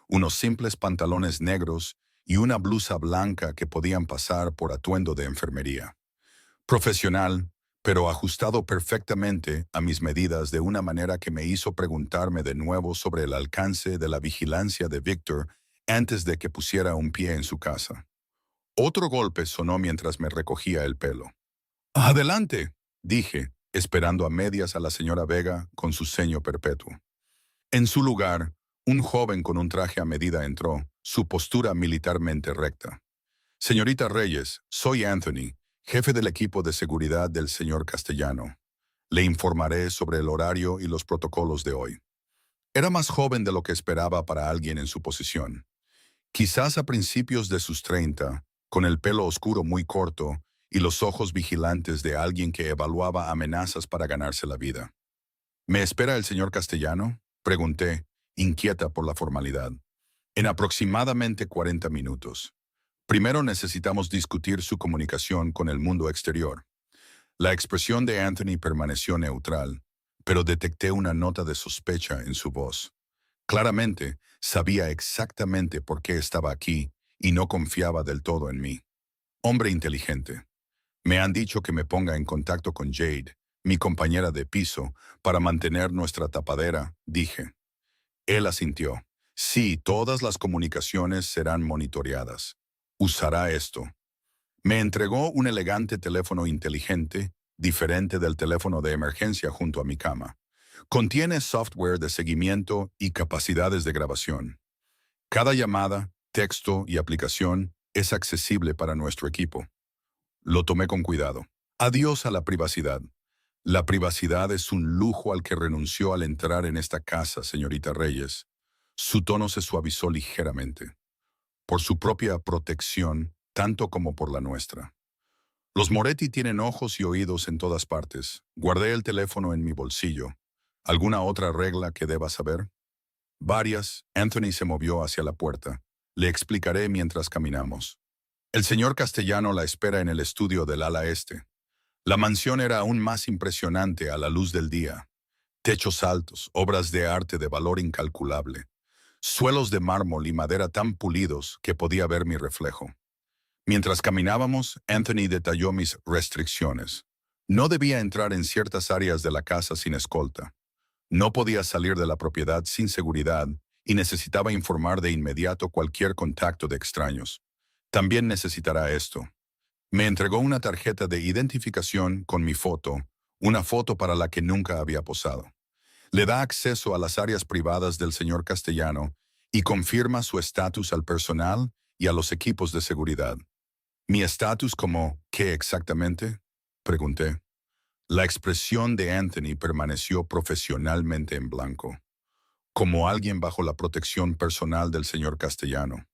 unos simples pantalones negros y una blusa blanca que podían pasar por atuendo de enfermería. Profesional, pero ajustado perfectamente a mis medidas de una manera que me hizo preguntarme de nuevo sobre el alcance de la vigilancia de Víctor antes de que pusiera un pie en su casa. Otro golpe sonó mientras me recogía el pelo. «Adelante», dije, esperando a medias a la señora Vega con su ceño perpetuo. En su lugar, un joven con un traje a medida entró, su postura militarmente recta. «Señorita Reyes, soy Anthony, jefe del equipo de seguridad del señor Castellano. Le informaré sobre el horario y los protocolos de hoy». Era más joven de lo que esperaba para alguien en su posición. Quizás a principios de sus 30, con el pelo oscuro muy corto y los ojos vigilantes de alguien que evaluaba amenazas para ganarse la vida. «¿Me espera el señor Castellano?», pregunté, inquieta por la formalidad. «En aproximadamente 40 minutos. Primero necesitamos discutir su comunicación con el mundo exterior». La expresión de Anthony permaneció neutral, pero detecté una nota de sospecha en su voz. Claramente, sabía exactamente por qué estaba aquí y no confiaba del todo en mí. Hombre inteligente. Me han dicho que me ponga en contacto con Jade, mi compañera de piso, para mantener nuestra tapadera, dije. Él asintió. Sí, todas las comunicaciones serán monitoreadas. Usará esto. Me entregó un elegante teléfono inteligente, diferente del teléfono de emergencia junto a mi cama. Contiene software de seguimiento y capacidades de grabación. Cada llamada, texto y aplicación es accesible para nuestro equipo. Lo tomé con cuidado. Adiós a la privacidad. La privacidad es un lujo al que renunció al entrar en esta casa, señorita Reyes. Su tono se suavizó ligeramente. Por su propia protección, tanto como por la nuestra. Los Moretti tienen ojos y oídos en todas partes. Guardé el teléfono en mi bolsillo. ¿Alguna otra regla que deba saber? Varias. Anthony se movió hacia la puerta. Le explicaré mientras caminamos. El señor Castellano la espera en el estudio del ala este. La mansión era aún más impresionante a la luz del día. Techos altos, obras de arte de valor incalculable. Suelos de mármol y madera tan pulidos que podía ver mi reflejo. Mientras caminábamos, Anthony detalló mis restricciones. No debía entrar en ciertas áreas de la casa sin escolta. No podía salir de la propiedad sin seguridad y necesitaba informar de inmediato cualquier contacto de extraños. También necesitará esto. Me entregó una tarjeta de identificación con mi foto, una foto para la que nunca había posado. Le da acceso a las áreas privadas del señor Castellano y confirma su estatus al personal y a los equipos de seguridad. ¿Mi estatus como qué exactamente?, pregunté. La expresión de Anthony permaneció profesionalmente en blanco, como alguien bajo la protección personal del señor Castellano.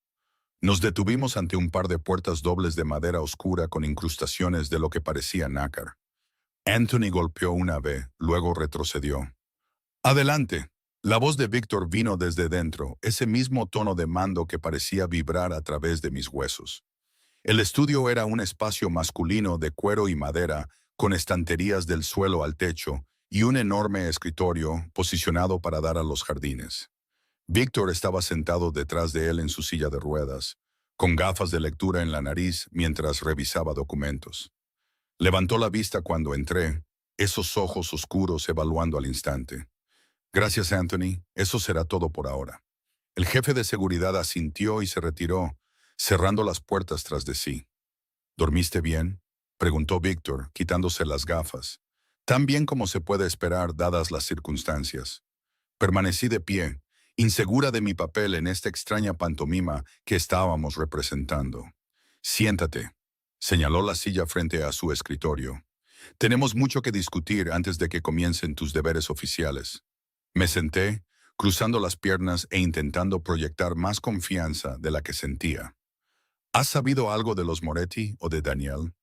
Nos detuvimos ante un par de puertas dobles de madera oscura con incrustaciones de lo que parecía nácar. Anthony golpeó una vez, luego retrocedió. «Adelante». La voz de Víctor vino desde dentro, ese mismo tono de mando que parecía vibrar a través de mis huesos. El estudio era un espacio masculino de cuero y madera, con estanterías del suelo al techo y un enorme escritorio posicionado para dar a los jardines. Víctor estaba sentado detrás de él en su silla de ruedas, con gafas de lectura en la nariz mientras revisaba documentos. Levantó la vista cuando entré, esos ojos oscuros evaluando al instante. «Gracias, Anthony, eso será todo por ahora». El jefe de seguridad asintió y se retiró, cerrando las puertas tras de sí. «¿Dormiste bien?», preguntó Víctor, quitándose las gafas. «Tan bien como se puede esperar dadas las circunstancias». Permanecí de pie, insegura de mi papel en esta extraña pantomima que estábamos representando. «Siéntate», señaló la silla frente a su escritorio. Tenemos mucho que discutir antes de que comiencen tus deberes oficiales. Me senté, cruzando las piernas e intentando proyectar más confianza de la que sentía. ¿Has sabido algo de los Moretti o de Daniel?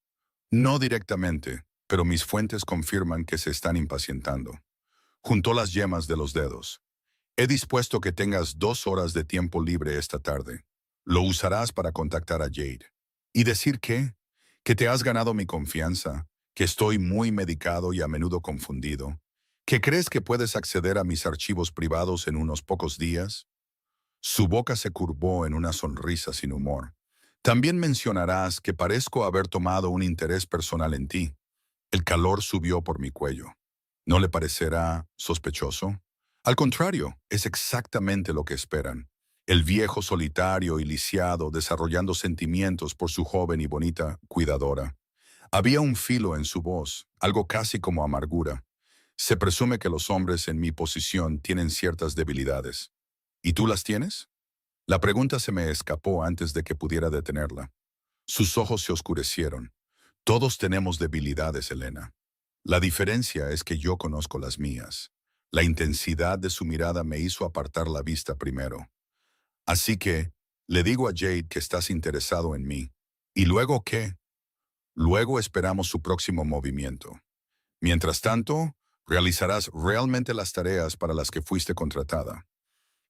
No directamente, pero mis fuentes confirman que se están impacientando. Juntó las yemas de los dedos. He dispuesto que tengas 2 horas de tiempo libre esta tarde. Lo usarás para contactar a Jade. ¿Y decir qué? Que te has ganado mi confianza, que estoy muy medicado y a menudo confundido, que crees que puedes acceder a mis archivos privados en unos pocos días. Su boca se curvó en una sonrisa sin humor. También mencionarás que parezco haber tomado un interés personal en ti. El calor subió por mi cuello. ¿No le parecerá sospechoso? Al contrario, es exactamente lo que esperan. El viejo solitario y lisiado desarrollando sentimientos por su joven y bonita cuidadora. Había un filo en su voz, algo casi como amargura. Se presume que los hombres en mi posición tienen ciertas debilidades. ¿Y tú las tienes? La pregunta se me escapó antes de que pudiera detenerla. Sus ojos se oscurecieron. Todos tenemos debilidades, Elena. La diferencia es que yo conozco las mías. La intensidad de su mirada me hizo apartar la vista primero. Así que, le digo a Jade que estás interesado en mí. ¿Y luego qué? Luego esperamos su próximo movimiento. Mientras tanto, realizarás realmente las tareas para las que fuiste contratada.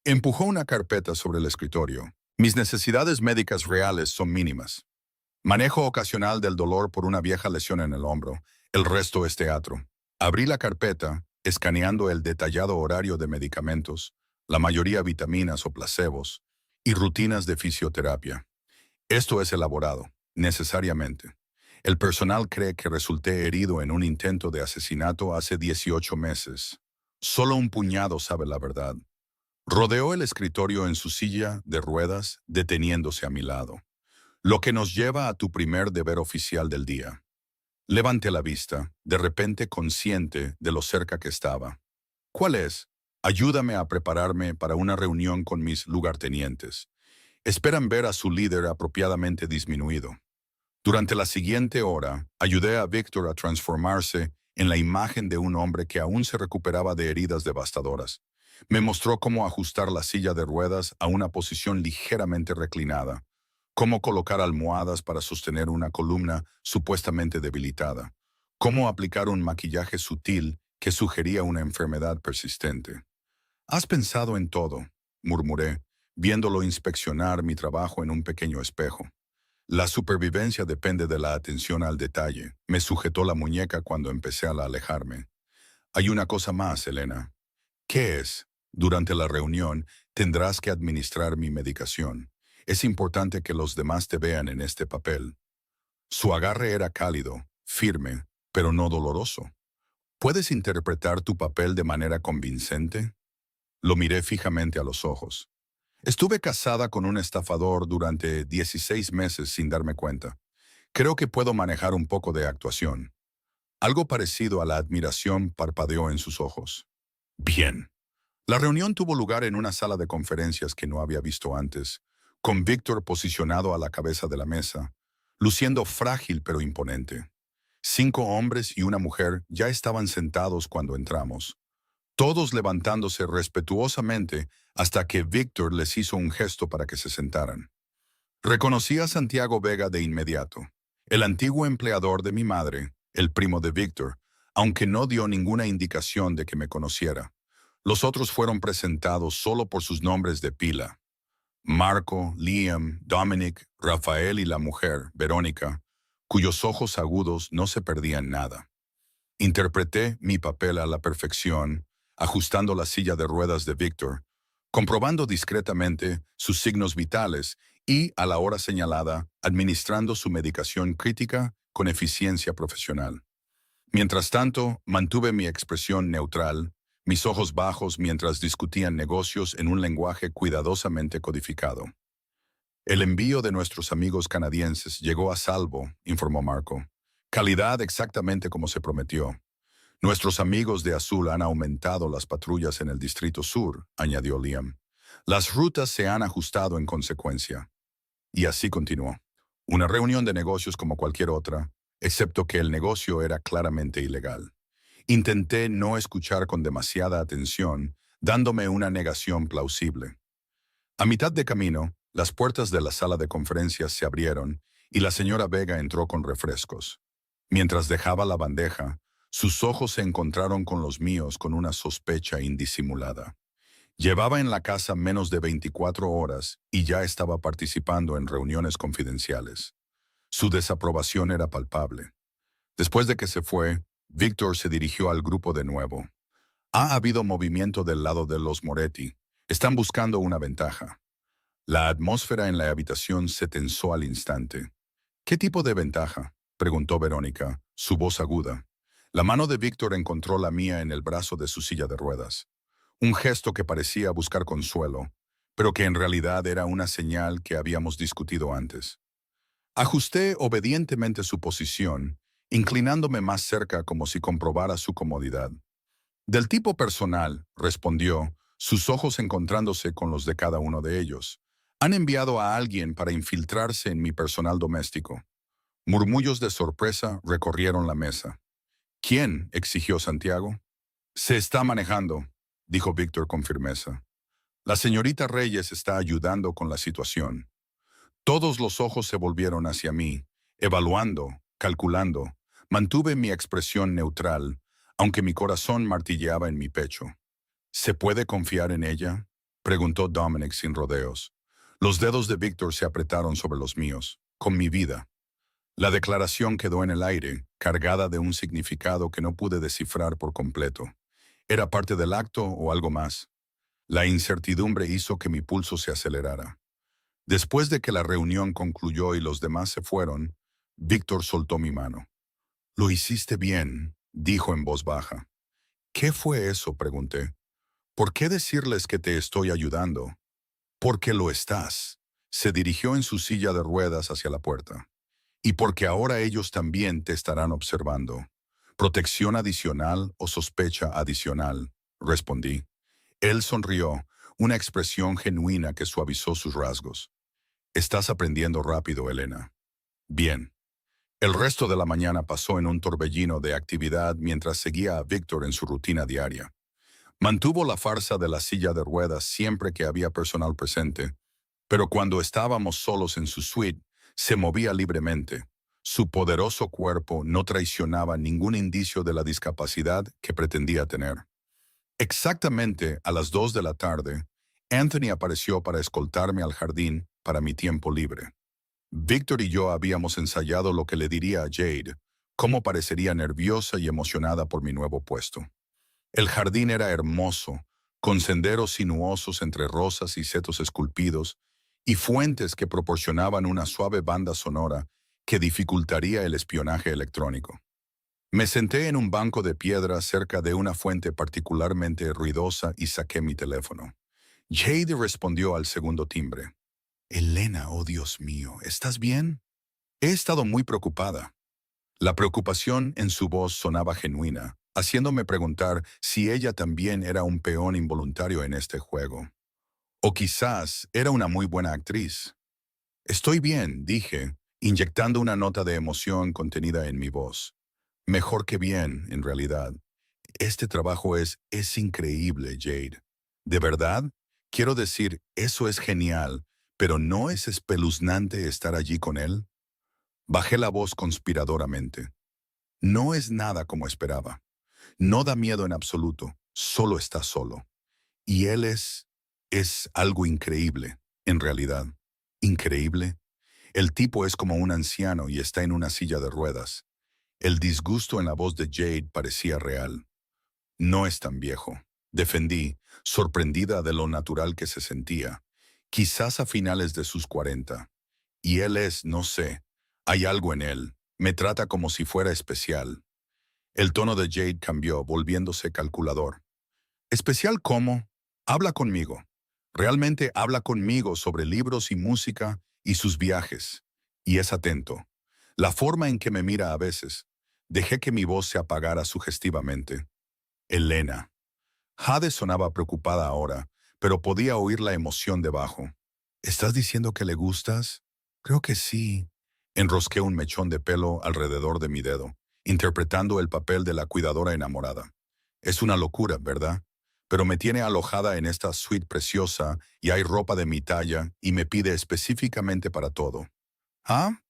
Empujó una carpeta sobre el escritorio. Mis necesidades médicas reales son mínimas. Manejo ocasional del dolor por una vieja lesión en el hombro. El resto es teatro. Abrí la carpeta, escaneando el detallado horario de medicamentos, la mayoría vitaminas o placebos, y rutinas de fisioterapia. Esto es elaborado, necesariamente. El personal cree que resulté herido en un intento de asesinato hace 18 meses. Solo un puñado sabe la verdad. Rodeó el escritorio en su silla de ruedas, deteniéndose a mi lado. Lo que nos lleva a tu primer deber oficial del día. Levanté la vista, de repente consciente de lo cerca que estaba. ¿Cuál es? Ayúdame a prepararme para una reunión con mis lugartenientes. Esperan ver a su líder apropiadamente disminuido. Durante la siguiente hora, ayudé a Víctor a transformarse en la imagen de un hombre que aún se recuperaba de heridas devastadoras. Me mostró cómo ajustar la silla de ruedas a una posición ligeramente reclinada, cómo colocar almohadas para sostener una columna supuestamente debilitada, cómo aplicar un maquillaje sutil que sugería una enfermedad persistente. «Has pensado en todo», murmuré, viéndolo inspeccionar mi trabajo en un pequeño espejo. La supervivencia depende de la atención al detalle. Me sujetó la muñeca cuando empecé a alejarme. Hay una cosa más, Elena. ¿Qué es? Durante la reunión tendrás que administrar mi medicación. Es importante que los demás te vean en este papel. Su agarre era cálido, firme, pero no doloroso. ¿Puedes interpretar tu papel de manera convincente? Lo miré fijamente a los ojos. Estuve casada con un estafador durante 16 meses sin darme cuenta. Creo que puedo manejar un poco de actuación. Algo parecido a la admiración parpadeó en sus ojos. Bien. La reunión tuvo lugar en una sala de conferencias que no había visto antes, con Víctor posicionado a la cabeza de la mesa, luciendo frágil pero imponente. 5 hombres y una mujer ya estaban sentados cuando entramos, todos levantándose respetuosamente hasta que Víctor les hizo un gesto para que se sentaran. Reconocí a Santiago Vega de inmediato, el antiguo empleador de mi madre, el primo de Víctor, aunque no dio ninguna indicación de que me conociera. Los otros fueron presentados solo por sus nombres de pila. Marco, Liam, Dominic, Rafael y la mujer, Verónica, cuyos ojos agudos no se perdían nada. Interpreté mi papel a la perfección, ajustando la silla de ruedas de Víctor, comprobando discretamente sus signos vitales y, a la hora señalada, administrando su medicación crítica con eficiencia profesional. Mientras tanto, mantuve mi expresión neutral, mis ojos bajos mientras discutían negocios en un lenguaje cuidadosamente codificado. El envío de nuestros amigos canadienses llegó a salvo, informó Marco. Calidad exactamente como se prometió. Nuestros amigos de Azul han aumentado las patrullas en el Distrito Sur, añadió Liam. Las rutas se han ajustado en consecuencia. Y así continuó. Una reunión de negocios como cualquier otra, excepto que el negocio era claramente ilegal. Intenté no escuchar con demasiada atención, dándome una negación plausible. A mitad de camino, las puertas de la sala de conferencias se abrieron y la señora Vega entró con refrescos. Mientras dejaba la bandeja, sus ojos se encontraron con los míos con una sospecha indisimulada. Llevaba en la casa menos de 24 horas y ya estaba participando en reuniones confidenciales. Su desaprobación era palpable. Después de que se fue, Víctor se dirigió al grupo de nuevo. Ha habido movimiento del lado de los Moretti. Están buscando una ventaja. La atmósfera en la habitación se tensó al instante. ¿Qué tipo de ventaja?, preguntó Verónica, su voz aguda. La mano de Víctor encontró la mía en el brazo de su silla de ruedas. Un gesto que parecía buscar consuelo, pero que en realidad era una señal que habíamos discutido antes. Ajusté obedientemente su posición, inclinándome más cerca como si comprobara su comodidad. Del tipo personal, respondió, sus ojos encontrándose con los de cada uno de ellos. Han enviado a alguien para infiltrarse en mi personal doméstico. Murmullos de sorpresa recorrieron la mesa. ¿Quién?, exigió Santiago. Se está manejando, dijo Víctor con firmeza. La señorita Reyes está ayudando con la situación. Todos los ojos se volvieron hacia mí, evaluando, calculando. Mantuve mi expresión neutral, aunque mi corazón martilleaba en mi pecho. ¿Se puede confiar en ella?, preguntó Dominic sin rodeos. Los dedos de Víctor se apretaron sobre los míos, con mi vida. La declaración quedó en el aire, cargada de un significado que no pude descifrar por completo. ¿Era parte del acto o algo más? La incertidumbre hizo que mi pulso se acelerara. Después de que la reunión concluyó y los demás se fueron, Víctor soltó mi mano. «Lo hiciste bien», dijo en voz baja. «¿Qué fue eso?», pregunté. «¿Por qué decirles que te estoy ayudando?» «Porque lo estás», se dirigió en su silla de ruedas hacia la puerta. «Y porque ahora ellos también te estarán observando. Protección adicional o sospecha adicional», respondí. Él sonrió, una expresión genuina que suavizó sus rasgos. «Estás aprendiendo rápido, Elena». «Bien». El resto de la mañana pasó en un torbellino de actividad mientras seguía a Víctor en su rutina diaria. Mantuvo la farsa de la silla de ruedas siempre que había personal presente, pero cuando estábamos solos en su suite, se movía libremente. Su poderoso cuerpo no traicionaba ningún indicio de la discapacidad que pretendía tener. Exactamente a las 2 de la tarde, Anthony apareció para escoltarme al jardín para mi tiempo libre. Víctor y yo habíamos ensayado lo que le diría a Jade, cómo parecería nerviosa y emocionada por mi nuevo puesto. El jardín era hermoso, con senderos sinuosos entre rosas y setos esculpidos, y fuentes que proporcionaban una suave banda sonora que dificultaría el espionaje electrónico. Me senté en un banco de piedra cerca de una fuente particularmente ruidosa y saqué mi teléfono. Jade respondió al segundo timbre. «Elena, oh Dios mío, ¿estás bien?» «He estado muy preocupada». La preocupación en su voz sonaba genuina, haciéndome preguntar si ella también era un peón involuntario en este juego. O quizás era una muy buena actriz. «Estoy bien», dije, inyectando una nota de emoción contenida en mi voz. «Mejor que bien, en realidad. Este trabajo es increíble, Jade». «¿De verdad? Quiero decir, eso es genial, pero ¿no es espeluznante estar allí con él?» Bajé la voz conspiradoramente. «No es nada como esperaba. No da miedo en absoluto, solo está solo. Y él es algo increíble, en realidad». «¿Increíble?» El tipo es como un anciano y está en una silla de ruedas. El disgusto en la voz de Jade parecía real. «No es tan viejo», defendí, sorprendida de lo natural que se sentía. «Quizás a finales de sus 40. Y él no sé, hay algo en él. Me trata como si fuera especial». El tono de Jade cambió, volviéndose calculador. «¿Especial cómo? Habla conmigo. Realmente habla conmigo sobre libros y música y sus viajes. Y es atento. La forma en que me mira a veces. Dejé que mi voz se apagara sugestivamente. Elena». Jade sonaba preocupada ahora, pero podía oír la emoción debajo. «¿Estás diciendo que le gustas?» «Creo que sí». Enrosqué un mechón de pelo alrededor de mi dedo, interpretando el papel de la cuidadora enamorada. Es una locura, ¿verdad? Pero me tiene alojada en esta suite preciosa y hay ropa de mi talla y me pide específicamente para todo. ¿Ah?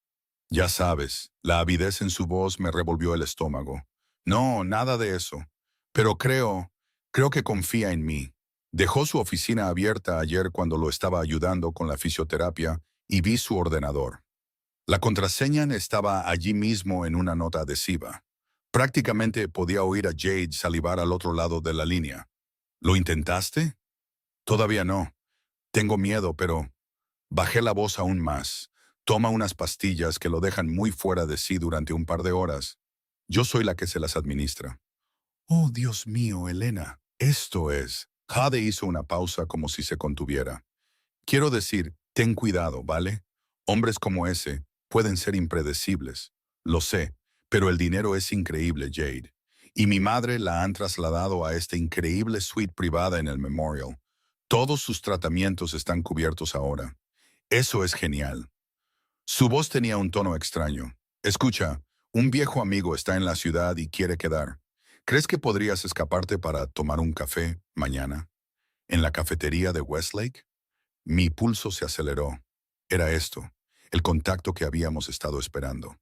Ya sabes, la avidez en su voz me revolvió el estómago. No, nada de eso. Pero creo que confía en mí. Dejó su oficina abierta ayer cuando lo estaba ayudando con la fisioterapia y vi su ordenador. La contraseña estaba allí mismo en una nota adhesiva. Prácticamente podía oír a Jade salivar al otro lado de la línea. ¿Lo intentaste? Todavía no. Tengo miedo, pero bajé la voz aún más. Toma unas pastillas que lo dejan muy fuera de sí durante un par de horas. Yo soy la que se las administra. Oh, Dios mío, Elena. Esto es. Jade hizo una pausa como si se contuviera. Quiero decir, ten cuidado, ¿vale? Hombres como ese pueden ser impredecibles. Lo sé, pero el dinero es increíble, Jade. Y mi madre la han trasladado a esta increíble suite privada en el Memorial. Todos sus tratamientos están cubiertos ahora. Eso es genial. Su voz tenía un tono extraño. Escucha, un viejo amigo está en la ciudad y quiere quedar. ¿Crees que podrías escaparte para tomar un café mañana? ¿En la cafetería de Westlake? Mi pulso se aceleró. Era esto, el contacto que habíamos estado esperando.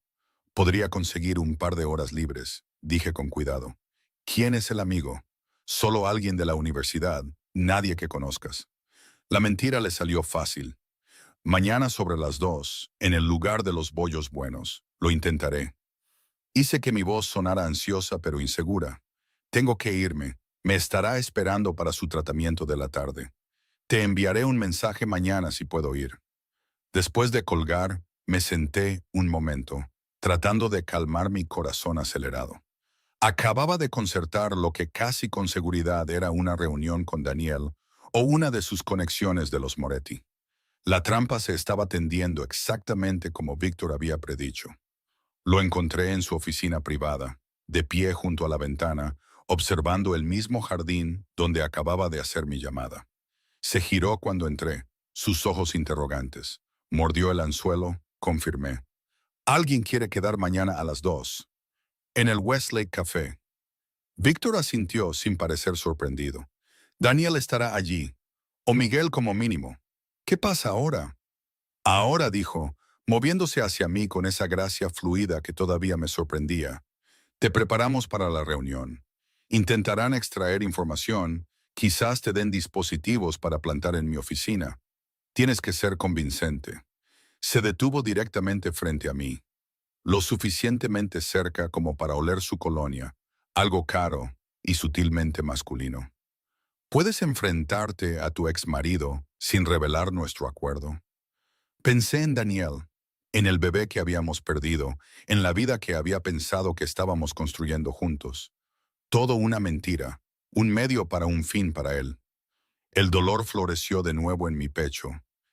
Podría conseguir un par de horas libres, dije con cuidado. ¿Quién es el amigo? Solo alguien de la universidad, nadie que conozcas. La mentira le salió fácil. Mañana sobre las 2, en el lugar de los bollos buenos. Lo intentaré. Hice que mi voz sonara ansiosa pero insegura. Tengo que irme. Me estará esperando para su tratamiento de la tarde. Te enviaré un mensaje mañana si puedo ir. Después de colgar, me senté un momento, tratando de calmar mi corazón acelerado. Acababa de concertar lo que casi con seguridad era una reunión con Daniel o una de sus conexiones de los Moretti. La trampa se estaba tendiendo exactamente como Víctor había predicho. Lo encontré en su oficina privada, de pie junto a la ventana, observando el mismo jardín donde acababa de hacer mi llamada. Se giró cuando entré, sus ojos interrogantes. Mordió el anzuelo, confirmé. Alguien quiere quedar mañana a las 2. En el Westlake Café. Víctor asintió sin parecer sorprendido. Daniel estará allí. O Miguel como mínimo. ¿Qué pasa ahora? Ahora, dijo, moviéndose hacia mí con esa gracia fluida que todavía me sorprendía. Te preparamos para la reunión. Intentarán extraer información, quizás te den dispositivos para plantar en mi oficina. Tienes que ser convincente. Se detuvo directamente frente a mí, lo suficientemente cerca como para oler su colonia, algo caro y sutilmente masculino. ¿Puedes enfrentarte a tu exmarido sin revelar nuestro acuerdo? Pensé en Daniel, en el bebé que habíamos perdido, en la vida que había pensado que estábamos construyendo juntos. Todo una mentira, un medio para un fin para él. El dolor floreció de nuevo en mi pecho,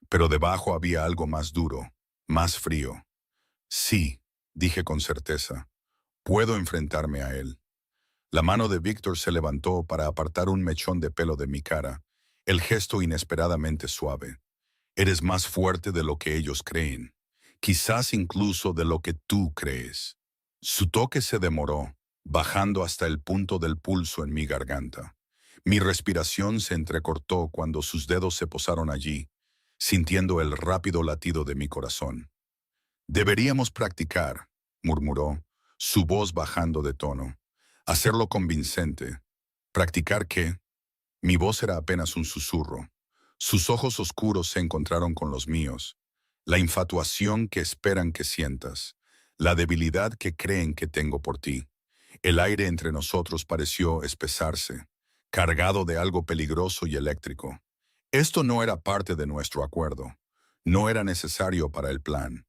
pero debajo había algo más duro, más frío. Sí, dije con certeza, puedo enfrentarme a él. La mano de Víctor se levantó para apartar un mechón de pelo de mi cara, el gesto inesperadamente suave. Eres más fuerte de lo que ellos creen, quizás incluso de lo que tú crees. Su toque se demoró, bajando hasta el punto del pulso en mi garganta. Mi respiración se entrecortó cuando sus dedos se posaron allí, sintiendo el rápido latido de mi corazón. Deberíamos practicar, murmuró, su voz bajando de tono. Hacerlo convincente. ¿Practicar qué? Mi voz era apenas un susurro. Sus ojos oscuros se encontraron con los míos. La infatuación que esperan que sientas. La debilidad que creen que tengo por ti. El aire entre nosotros pareció espesarse, cargado de algo peligroso y eléctrico. Esto no era parte de nuestro acuerdo. No era necesario para el plan.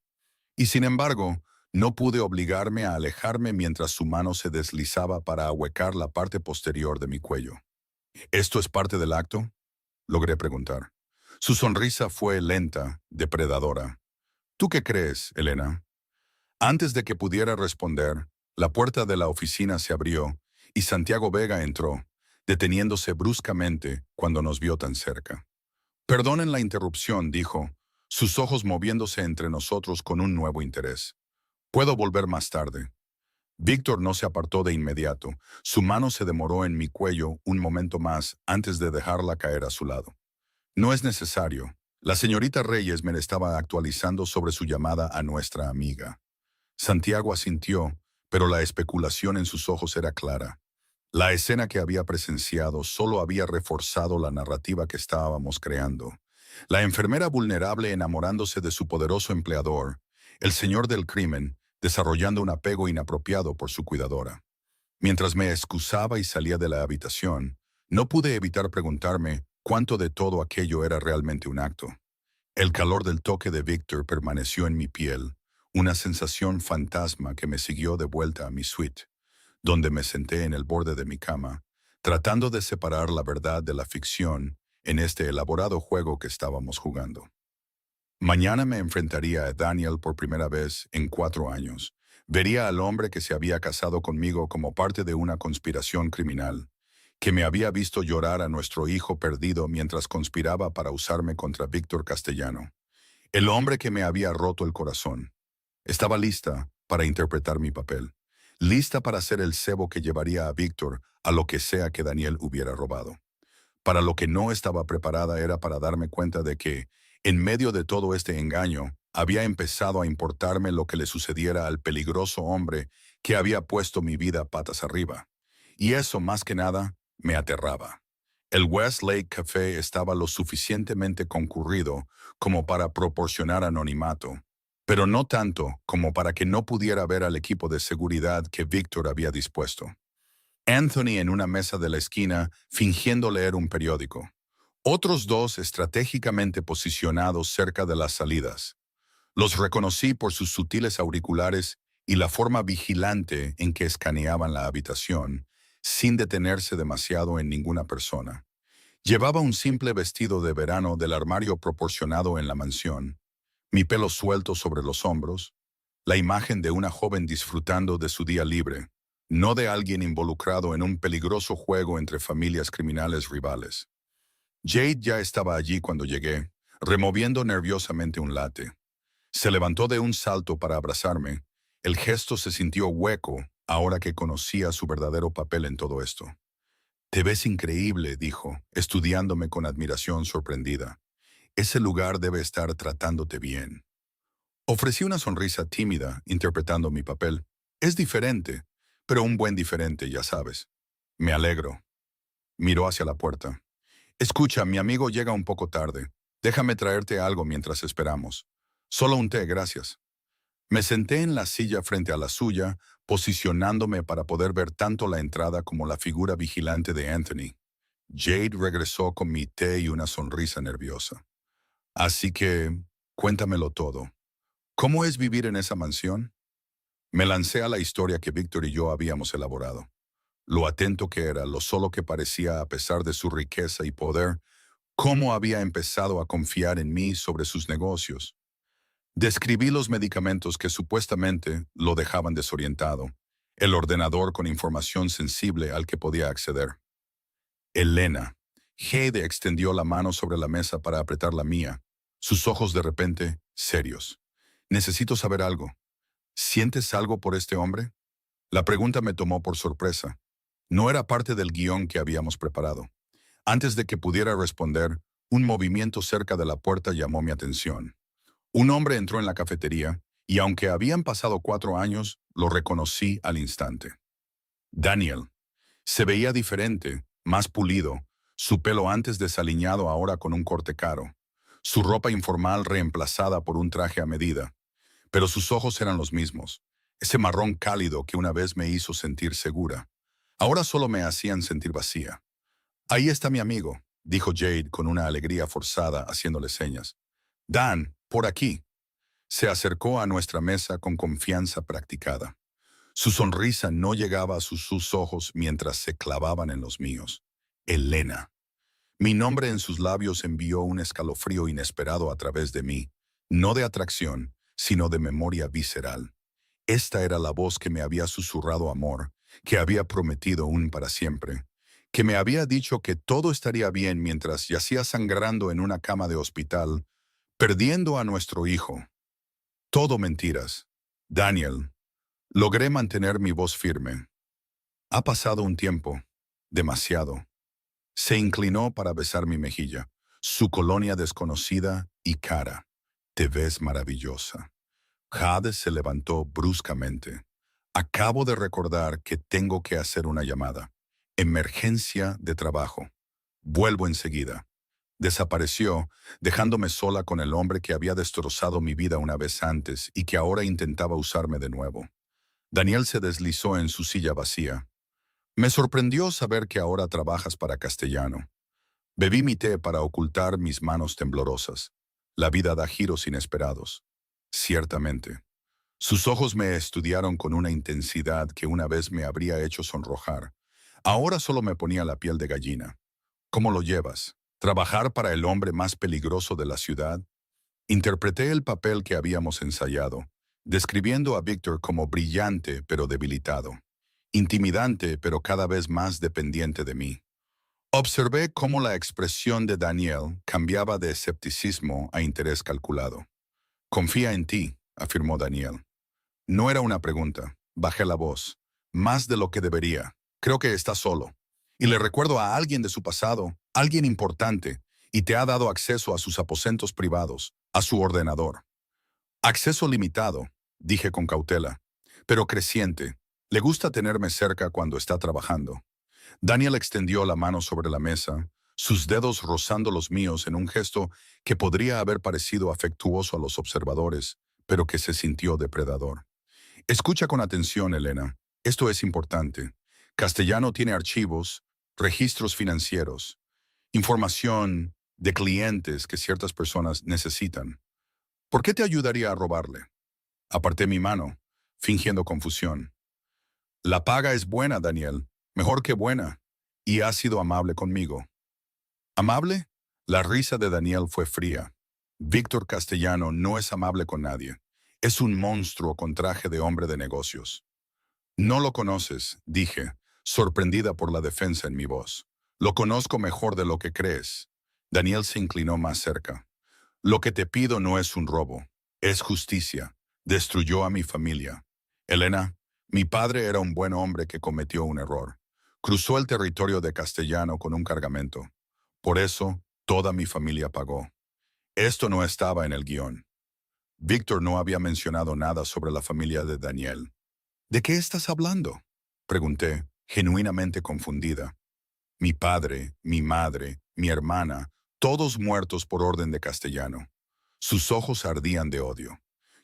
Y sin embargo, no pude obligarme a alejarme mientras su mano se deslizaba para ahuecar la parte posterior de mi cuello. ¿Esto es parte del acto? Logré preguntar. Su sonrisa fue lenta, depredadora. ¿Tú qué crees, Elena? Antes de que pudiera responder, la puerta de la oficina se abrió y Santiago Vega entró, deteniéndose bruscamente cuando nos vio tan cerca. Perdonen la interrupción, dijo. sus ojos moviéndose entre nosotros con un nuevo interés. Puedo volver más tarde. Víctor no se apartó de inmediato. Su mano se demoró en mi cuello un momento más antes de dejarla caer a su lado. No es necesario. La señorita Reyes me estaba actualizando sobre su llamada a nuestra amiga. Santiago asintió, pero la especulación en sus ojos era clara. La escena que había presenciado solo había reforzado la narrativa que estábamos creando. La enfermera vulnerable enamorándose de su poderoso empleador, el señor del crimen, desarrollando un apego inapropiado por su cuidadora. Mientras me excusaba y salía de la habitación, no pude evitar preguntarme cuánto de todo aquello era realmente un acto. El calor del toque de Víctor permaneció en mi piel, una sensación fantasma que me siguió de vuelta a mi suite, donde me senté en el borde de mi cama, tratando de separar la verdad de la ficción en este elaborado juego que estábamos jugando. Mañana me enfrentaría a Daniel por primera vez en 4 años. Vería al hombre que se había casado conmigo como parte de una conspiración criminal, que me había visto llorar a nuestro hijo perdido mientras conspiraba para usarme contra Víctor Castellano. El hombre que me había roto el corazón. Estaba lista para interpretar mi papel, lista para ser el cebo que llevaría a Víctor a lo que sea que Daniel hubiera robado. Para lo que no estaba preparada era para darme cuenta de que, en medio de todo este engaño, había empezado a importarme lo que le sucediera al peligroso hombre que había puesto mi vida patas arriba. Y eso, más que nada, me aterraba. El Westlake Café estaba lo suficientemente concurrido como para proporcionar anonimato, pero no tanto como para que no pudiera ver al equipo de seguridad que Víctor había dispuesto. Anthony en una mesa de la esquina fingiendo leer un periódico. Otros 2 estratégicamente posicionados cerca de las salidas. Los reconocí por sus sutiles auriculares y la forma vigilante en que escaneaban la habitación, sin detenerse demasiado en ninguna persona. Llevaba un simple vestido de verano del armario proporcionado en la mansión, mi pelo suelto sobre los hombros, la imagen de una joven disfrutando de su día libre, no de alguien involucrado en un peligroso juego entre familias criminales rivales. Jade ya estaba allí cuando llegué, removiendo nerviosamente un latte. Se levantó de un salto para abrazarme. El gesto se sintió hueco ahora que conocía su verdadero papel en todo esto. «Te ves increíble», dijo, estudiándome con admiración sorprendida. «Ese lugar debe estar tratándote bien». Ofrecí una sonrisa tímida, interpretando mi papel. «Es diferente, pero un buen diferente, ya sabes». «Me alegro». Miró hacia la puerta. «Escucha, mi amigo llega un poco tarde. Déjame traerte algo mientras esperamos». «Solo un té, gracias». Me senté en la silla frente a la suya, posicionándome para poder ver tanto la entrada como la figura vigilante de Anthony. Jade regresó con mi té y una sonrisa nerviosa. «Así que, cuéntamelo todo. ¿Cómo es vivir en esa mansión?» Me lancé a la historia que Víctor y yo habíamos elaborado. Lo atento que era, lo solo que parecía a pesar de su riqueza y poder, cómo había empezado a confiar en mí sobre sus negocios. Describí los medicamentos que supuestamente lo dejaban desorientado, el ordenador con información sensible al que podía acceder. Elena. Jade extendió la mano sobre la mesa para apretar la mía, sus ojos de repente serios. «Necesito saber algo. ¿Sientes algo por este hombre?» La pregunta me tomó por sorpresa. No era parte del guión que habíamos preparado. Antes de que pudiera responder, un movimiento cerca de la puerta llamó mi atención. Un hombre entró en la cafetería, y aunque habían pasado 4 años, lo reconocí al instante. Daniel. Se veía diferente, más pulido, su pelo antes desaliñado ahora con un corte caro, su ropa informal reemplazada por un traje a medida, pero sus ojos eran los mismos, ese marrón cálido que una vez me hizo sentir segura. Ahora solo me hacían sentir vacía. «Ahí está mi amigo», dijo Jade con una alegría forzada haciéndole señas. «Dan, por aquí». Se acercó a nuestra mesa con confianza practicada. Su sonrisa no llegaba a sus ojos mientras se clavaban en los míos. «Elena». Mi nombre en sus labios envió un escalofrío inesperado a través de mí, no de atracción, sino de memoria visceral. Esta era la voz que me había susurrado amor, que había prometido un para siempre, que me había dicho que todo estaría bien mientras yacía sangrando en una cama de hospital, Perdiendo a nuestro hijo. Todo mentiras. Daniel, logré mantener mi voz firme. Ha pasado un tiempo. Demasiado. Se inclinó para besar mi mejilla, su colonia desconocida y cara. Te ves maravillosa. Jade se levantó bruscamente. Acabo de recordar que tengo que hacer una llamada. Emergencia de trabajo. Vuelvo enseguida. Desapareció, dejándome sola con el hombre que había destrozado mi vida una vez antes y que ahora intentaba usarme de nuevo. Daniel se deslizó en su silla vacía. Me sorprendió saber que ahora trabajas para Castellano. Bebí mi té para ocultar mis manos temblorosas. La vida da giros inesperados. Ciertamente. Sus ojos me estudiaron con una intensidad que una vez me habría hecho sonrojar. Ahora solo me ponía la piel de gallina. ¿Cómo lo llevas? ¿Trabajar para el hombre más peligroso de la ciudad? Interpreté el papel que habíamos ensayado, describiendo a Víctor como brillante pero debilitado, intimidante pero cada vez más dependiente de mí. Observé cómo la expresión de Daniel cambiaba de escepticismo a interés calculado. Confía en ti, afirmó Daniel. No era una pregunta. Bajé la voz. Más de lo que debería. Creo que está solo. Y le recuerdo a alguien de su pasado, alguien importante, y te ha dado acceso a sus aposentos privados, a su ordenador. Acceso limitado, dije con cautela, pero creciente. Le gusta tenerme cerca cuando está trabajando. Daniel extendió la mano sobre la mesa, sus dedos rozando los míos en un gesto que podría haber parecido afectuoso a los observadores, pero que se sintió depredador. Escucha con atención, Elena. Esto es importante. Castellano tiene archivos, registros financieros, información de clientes que ciertas personas necesitan. ¿Por qué te ayudaría a robarle? Aparté mi mano, fingiendo confusión. La paga es buena, Daniel, mejor que buena, y has sido amable conmigo. ¿Amable? La risa de Daniel fue fría. Víctor Castellano no es amable con nadie. Es un monstruo con traje de hombre de negocios. No lo conoces, dije, sorprendida por la defensa en mi voz. Lo conozco mejor de lo que crees. Daniel se inclinó más cerca. Lo que te pido no es un robo, es justicia. Destruyó a mi familia. Elena, mi padre era un buen hombre que cometió un error. Cruzó el territorio de Castellano con un cargamento. Por eso, toda mi familia pagó. Esto no estaba en el guión. Víctor no había mencionado nada sobre la familia de Daniel. ¿De qué estás hablando?, pregunté, genuinamente confundida. Mi padre, mi madre, mi hermana, todos muertos por orden de Castellano. Sus ojos ardían de odio.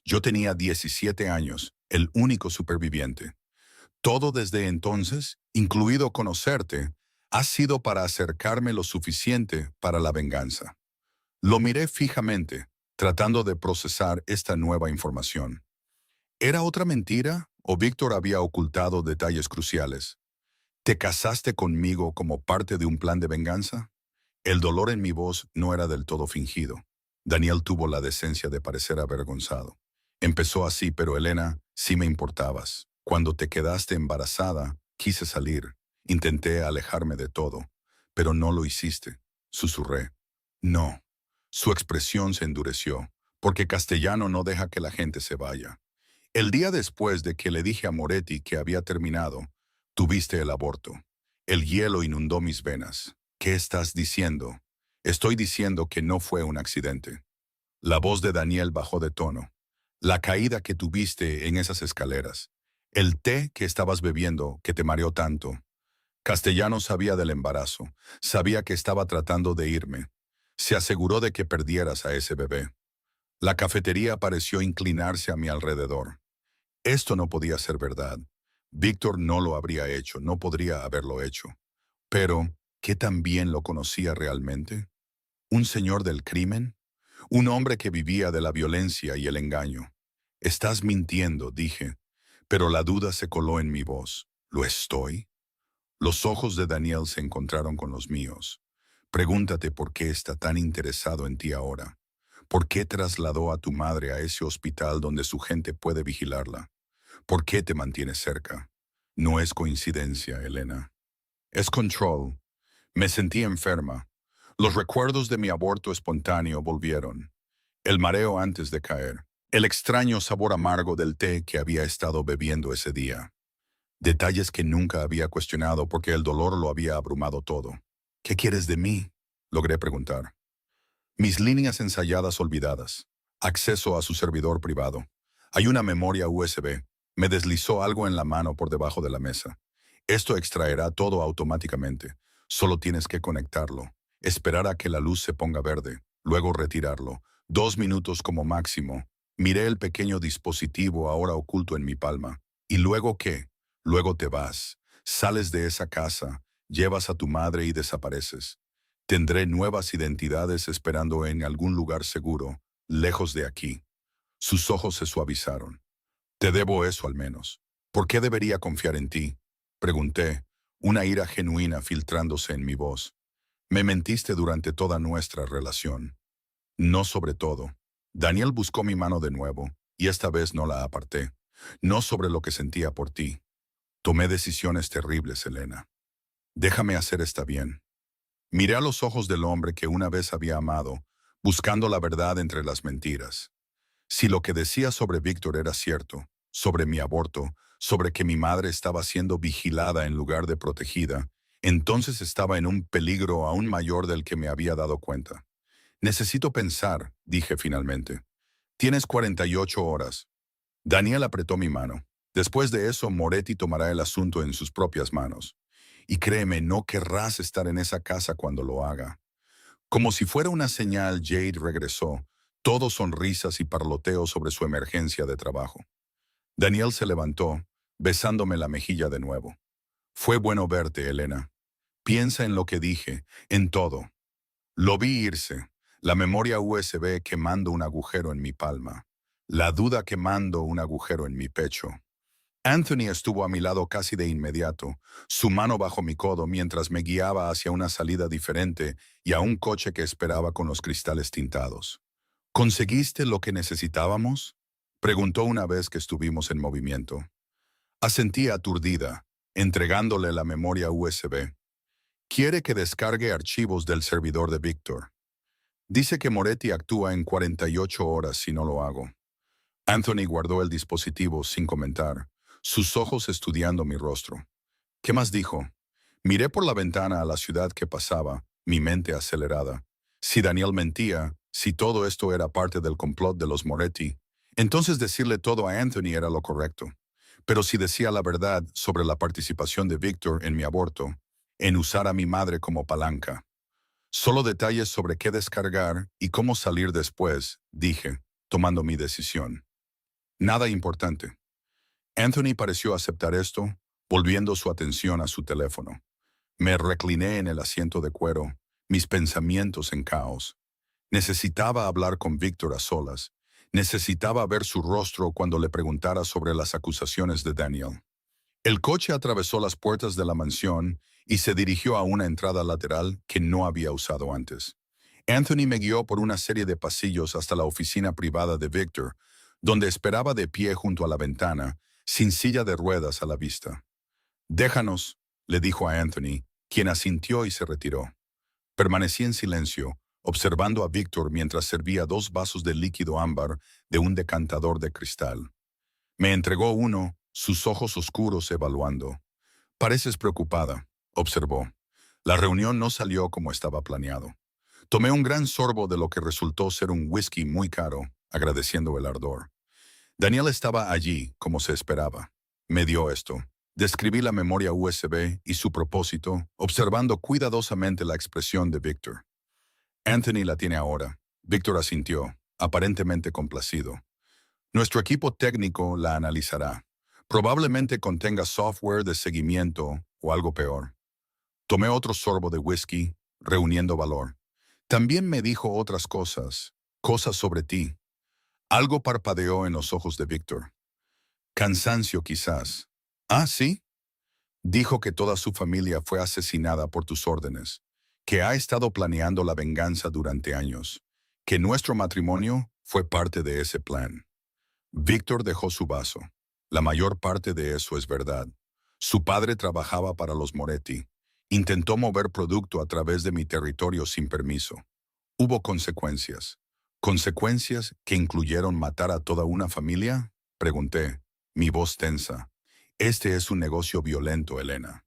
Yo tenía 17 años, el único superviviente. Todo desde entonces, incluido conocerte, ha sido para acercarme lo suficiente para la venganza. Lo miré fijamente, tratando de procesar esta nueva información. ¿Era otra mentira o Víctor había ocultado detalles cruciales? ¿Te casaste conmigo como parte de un plan de venganza? El dolor en mi voz no era del todo fingido. Daniel tuvo la decencia de parecer avergonzado. Empezó así, pero Elena, sí me importabas. Cuando te quedaste embarazada, quise salir. Intenté alejarme de todo, pero no lo hiciste. Susurré. No. Su expresión se endureció, porque Castellano no deja que la gente se vaya. El día después de que le dije a Moretti que había terminado, tuviste el aborto. El hielo inundó mis venas. ¿Qué estás diciendo? Estoy diciendo que no fue un accidente. La voz de Daniel bajó de tono. La caída que tuviste en esas escaleras. El té que estabas bebiendo que te mareó tanto. Castellano sabía del embarazo. Sabía que estaba tratando de irme. Se aseguró de que perdieras a ese bebé. La cafetería pareció inclinarse a mi alrededor. Esto no podía ser verdad. Víctor no lo habría hecho, no podría haberlo hecho. Pero, ¿qué tan bien lo conocía realmente? ¿Un señor del crimen? ¿Un hombre que vivía de la violencia y el engaño? Estás mintiendo, dije, pero la duda se coló en mi voz. ¿Lo estoy? Los ojos de Daniel se encontraron con los míos. Pregúntate por qué está tan interesado en ti ahora. ¿Por qué trasladó a tu madre a ese hospital donde su gente puede vigilarla? ¿Por qué te mantienes cerca? No es coincidencia, Elena. Es control. Me sentí enferma. Los recuerdos de mi aborto espontáneo volvieron. el mareo antes de caer, el extraño sabor amargo del té que había estado bebiendo ese día. Detalles que nunca había cuestionado porque el dolor lo había abrumado todo. ¿Qué quieres de mí?, logré preguntar. Mis líneas ensayadas olvidadas. Acceso a su servidor privado. Hay una memoria USB. Me deslizó algo en la mano por debajo de la mesa. Esto extraerá todo automáticamente. Solo tienes que conectarlo. Esperar a que la luz se ponga verde. Luego retirarlo. 2 minutos como máximo. Miré el pequeño dispositivo ahora oculto en mi palma. ¿Y luego qué? Luego te vas. Sales de esa casa. Llevas a tu madre y desapareces. Tendré nuevas identidades esperando en algún lugar seguro, lejos de aquí. Sus ojos se suavizaron. Te debo eso al menos. ¿Por qué debería confiar en ti?, pregunté, una ira genuina filtrándose en mi voz. Me mentiste durante toda nuestra relación. No sobre todo. Daniel buscó mi mano de nuevo, y esta vez no la aparté. No sobre lo que sentía por ti. Tomé decisiones terribles, Elena. Déjame hacer esta bien. Miré a los ojos del hombre que una vez había amado, buscando la verdad entre las mentiras. Si lo que decía sobre Víctor era cierto, sobre mi aborto, sobre que mi madre estaba siendo vigilada en lugar de protegida, entonces estaba en un peligro aún mayor del que me había dado cuenta. Necesito pensar, dije finalmente. Tienes 48 horas. Daniel apretó mi mano. Después de eso, Moretti tomará el asunto en sus propias manos. Y créeme, no querrás estar en esa casa cuando lo haga. Como si fuera una señal, Jade regresó, todo sonrisas y parloteos sobre su emergencia de trabajo. Daniel se levantó, besándome la mejilla de nuevo. Fue bueno verte, Elena. Piensa en lo que dije, en todo. Lo vi irse, la memoria USB quemando un agujero en mi palma, la duda quemando un agujero en mi pecho. Anthony estuvo a mi lado casi de inmediato, su mano bajo mi codo mientras me guiaba hacia una salida diferente y a un coche que esperaba con los cristales tintados. ¿Conseguiste lo que necesitábamos?, preguntó una vez que estuvimos en movimiento. Asentí aturdida, entregándole la memoria USB. Quiere que descargue archivos del servidor de Víctor. Dice que Moretti actúa en 48 horas si no lo hago. Anthony guardó el dispositivo sin comentar, sus ojos estudiando mi rostro. ¿Qué más dijo? Miré por la ventana a la ciudad que pasaba, mi mente acelerada. Si Daniel mentía, si todo esto era parte del complot de los Moretti, entonces decirle todo a Anthony era lo correcto. Pero si decía la verdad sobre la participación de Víctor en mi aborto, en usar a mi madre como palanca. Solo detalles sobre qué descargar y cómo salir después, dije, tomando mi decisión. Nada importante. Anthony pareció aceptar esto, volviendo su atención a su teléfono. Me recliné en el asiento de cuero, mis pensamientos en caos. Necesitaba hablar con Víctor a solas. Necesitaba ver su rostro cuando le preguntara sobre las acusaciones de Daniel. El coche atravesó las puertas de la mansión y se dirigió a una entrada lateral que no había usado antes. Anthony me guió por una serie de pasillos hasta la oficina privada de Víctor, donde esperaba de pie junto a la ventana, sin silla de ruedas a la vista. «Déjanos», le dijo a Anthony, quien asintió y se retiró. Permanecí en silencio, observando a Víctor mientras servía 2 vasos de líquido ámbar de un decantador de cristal. Me entregó uno, sus ojos oscuros evaluando. «Pareces preocupada», observó. La reunión no salió como estaba planeado. Tomé un gran sorbo de lo que resultó ser un whisky muy caro, agradeciendo el ardor. Daniel estaba allí, como se esperaba. Me dio esto. Describí la memoria USB y su propósito, observando cuidadosamente la expresión de Víctor. Anthony la tiene ahora. Víctor asintió, aparentemente complacido. Nuestro equipo técnico la analizará. Probablemente contenga software de seguimiento o algo peor. Tomé otro sorbo de whisky, reuniendo valor. También me dijo otras cosas, cosas sobre ti. Algo parpadeó en los ojos de Víctor. Cansancio quizás. «Ah, ¿sí?». Dijo que toda su familia fue asesinada por tus órdenes, que ha estado planeando la venganza durante años, que nuestro matrimonio fue parte de ese plan. Víctor dejó su vaso. La mayor parte de eso es verdad. Su padre trabajaba para los Moretti. Intentó mover producto a través de mi territorio sin permiso. Hubo consecuencias. ¿Consecuencias que incluyeron matar a toda una familia? Pregunté, mi voz tensa. Este es un negocio violento, Elena.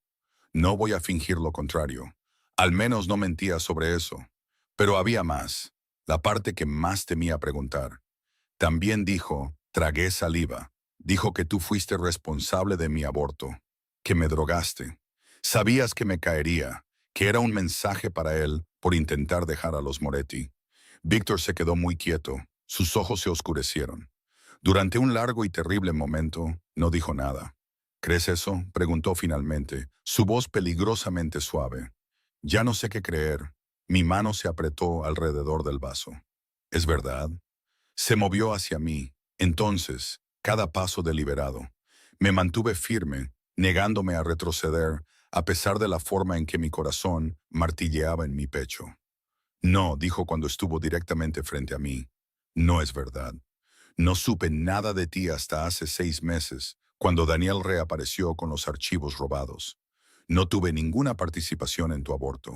No voy a fingir lo contrario. Al menos no mentía sobre eso. Pero había más. La parte que más temía preguntar. También dijo, tragué saliva. Dijo que tú fuiste responsable de mi aborto, que me drogaste. Sabías que me caería, que era un mensaje para él por intentar dejar a los Moretti. Víctor se quedó muy quieto, sus ojos se oscurecieron. Durante un largo y terrible momento, no dijo nada. ¿Crees eso?, preguntó finalmente, su voz peligrosamente suave. Ya no sé qué creer. Mi mano se apretó alrededor del vaso. ¿Es verdad? Se movió hacia mí. Entonces, cada paso deliberado. Me mantuve firme, negándome a retroceder, a pesar de la forma en que mi corazón martilleaba en mi pecho. No, dijo cuando estuvo directamente frente a mí. No es verdad. No supe nada de ti hasta hace 6 meses, cuando Daniel reapareció con los archivos robados. No tuve ninguna participación en tu aborto.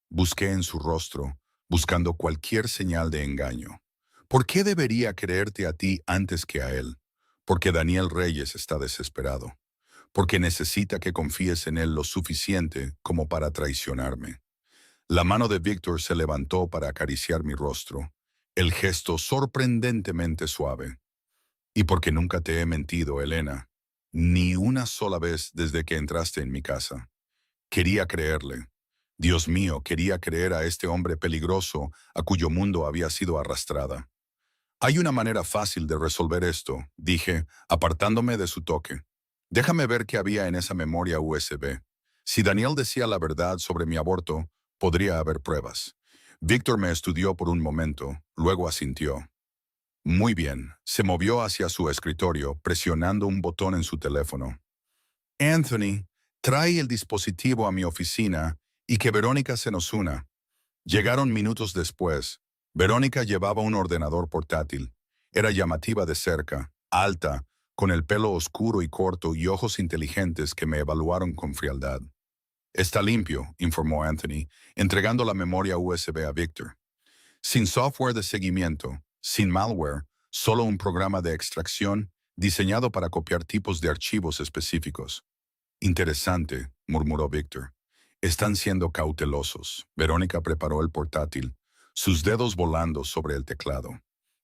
Busqué en su rostro, buscando cualquier señal de engaño. ¿Por qué debería creerte a ti antes que a él? Porque Daniel Reyes está desesperado. Porque necesita que confíes en él lo suficiente como para traicionarme. La mano de Víctor se levantó para acariciar mi rostro, el gesto sorprendentemente suave. Y porque nunca te he mentido, Elena, ni una sola vez desde que entraste en mi casa. Quería creerle. Dios mío, quería creer a este hombre peligroso a cuyo mundo había sido arrastrada. Hay una manera fácil de resolver esto, dije, apartándome de su toque. Déjame ver qué había en esa memoria USB. Si Daniel decía la verdad sobre mi aborto, podría haber pruebas. Víctor me estudió por un momento, luego asintió. Muy bien, se movió hacia su escritorio, presionando un botón en su teléfono. Anthony, trae el dispositivo a mi oficina y que Verónica se nos una. Llegaron minutos después. Verónica llevaba un ordenador portátil. Era llamativa de cerca, alta, con el pelo oscuro y corto y ojos inteligentes que me evaluaron con frialdad. Está limpio, informó Anthony, entregando la memoria USB a Victor. Sin software de seguimiento, sin malware, solo un programa de extracción diseñado para copiar tipos de archivos específicos. Interesante, murmuró Victor. Están siendo cautelosos. Verónica preparó el portátil, sus dedos volando sobre el teclado.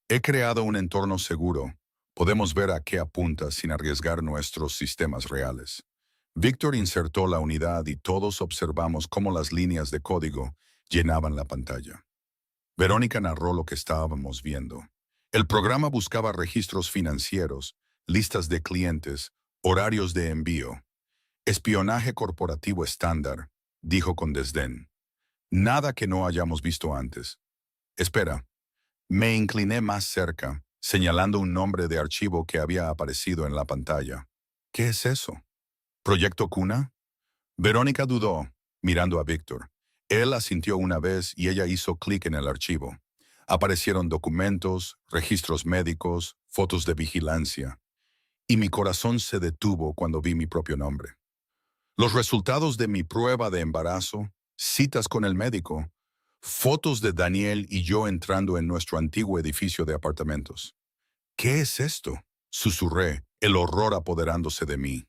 He creado un entorno seguro. Podemos ver a qué apunta sin arriesgar nuestros sistemas reales. Víctor insertó la unidad y todos observamos cómo las líneas de código llenaban la pantalla. Verónica narró lo que estábamos viendo. El programa buscaba registros financieros, listas de clientes, horarios de envío. Espionaje corporativo estándar, dijo con desdén. Nada que no hayamos visto antes. Espera. Me incliné más cerca, señalando un nombre de archivo que había aparecido en la pantalla. ¿Qué es eso? ¿Proyecto Cuna? Verónica dudó, mirando a Víctor. Él asintió una vez y ella hizo clic en el archivo. Aparecieron documentos, registros médicos, fotos de vigilancia. Y mi corazón se detuvo cuando vi mi propio nombre. Los resultados de mi prueba de embarazo, citas con el médico, fotos de Daniel y yo entrando en nuestro antiguo edificio de apartamentos. ¿Qué es esto?, susurré, el horror apoderándose de mí.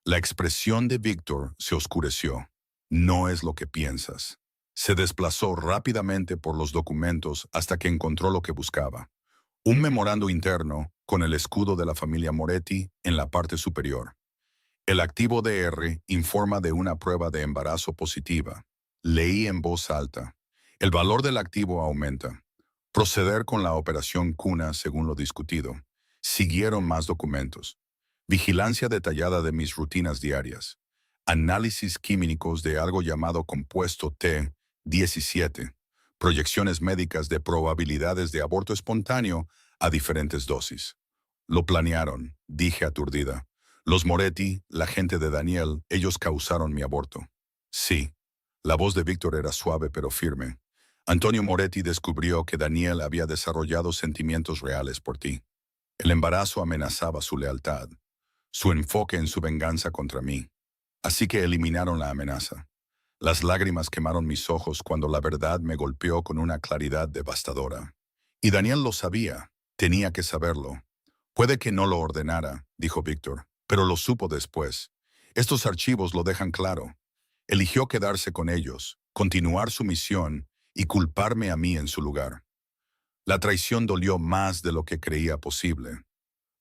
La expresión de Víctor se oscureció. No es lo que piensas. Se desplazó rápidamente por los documentos hasta que encontró lo que buscaba. Un memorando interno con el escudo de la familia Moretti en la parte superior. El activo DR informa de una prueba de embarazo positiva. Leí en voz alta. El valor del activo aumenta. Proceder con la operación Cuna según lo discutido. Siguieron más documentos. Vigilancia detallada de mis rutinas diarias. Análisis químicos de algo llamado compuesto T17. Proyecciones médicas de probabilidades de aborto espontáneo a diferentes dosis. Lo planearon, dije aturdida. Los Moretti, la gente de Daniel, ellos causaron mi aborto. Sí. La voz de Víctor era suave pero firme. Antonio Moretti descubrió que Daniel había desarrollado sentimientos reales por ti. El embarazo amenazaba su lealtad, su enfoque en su venganza contra mí. Así que eliminaron la amenaza. Las lágrimas quemaron mis ojos cuando la verdad me golpeó con una claridad devastadora. Y Daniel lo sabía, tenía que saberlo. Puede que no lo ordenara, dijo Víctor, pero lo supo después. Estos archivos lo dejan claro. Eligió quedarse con ellos, continuar su misión y culparme a mí en su lugar. La traición dolió más de lo que creía posible.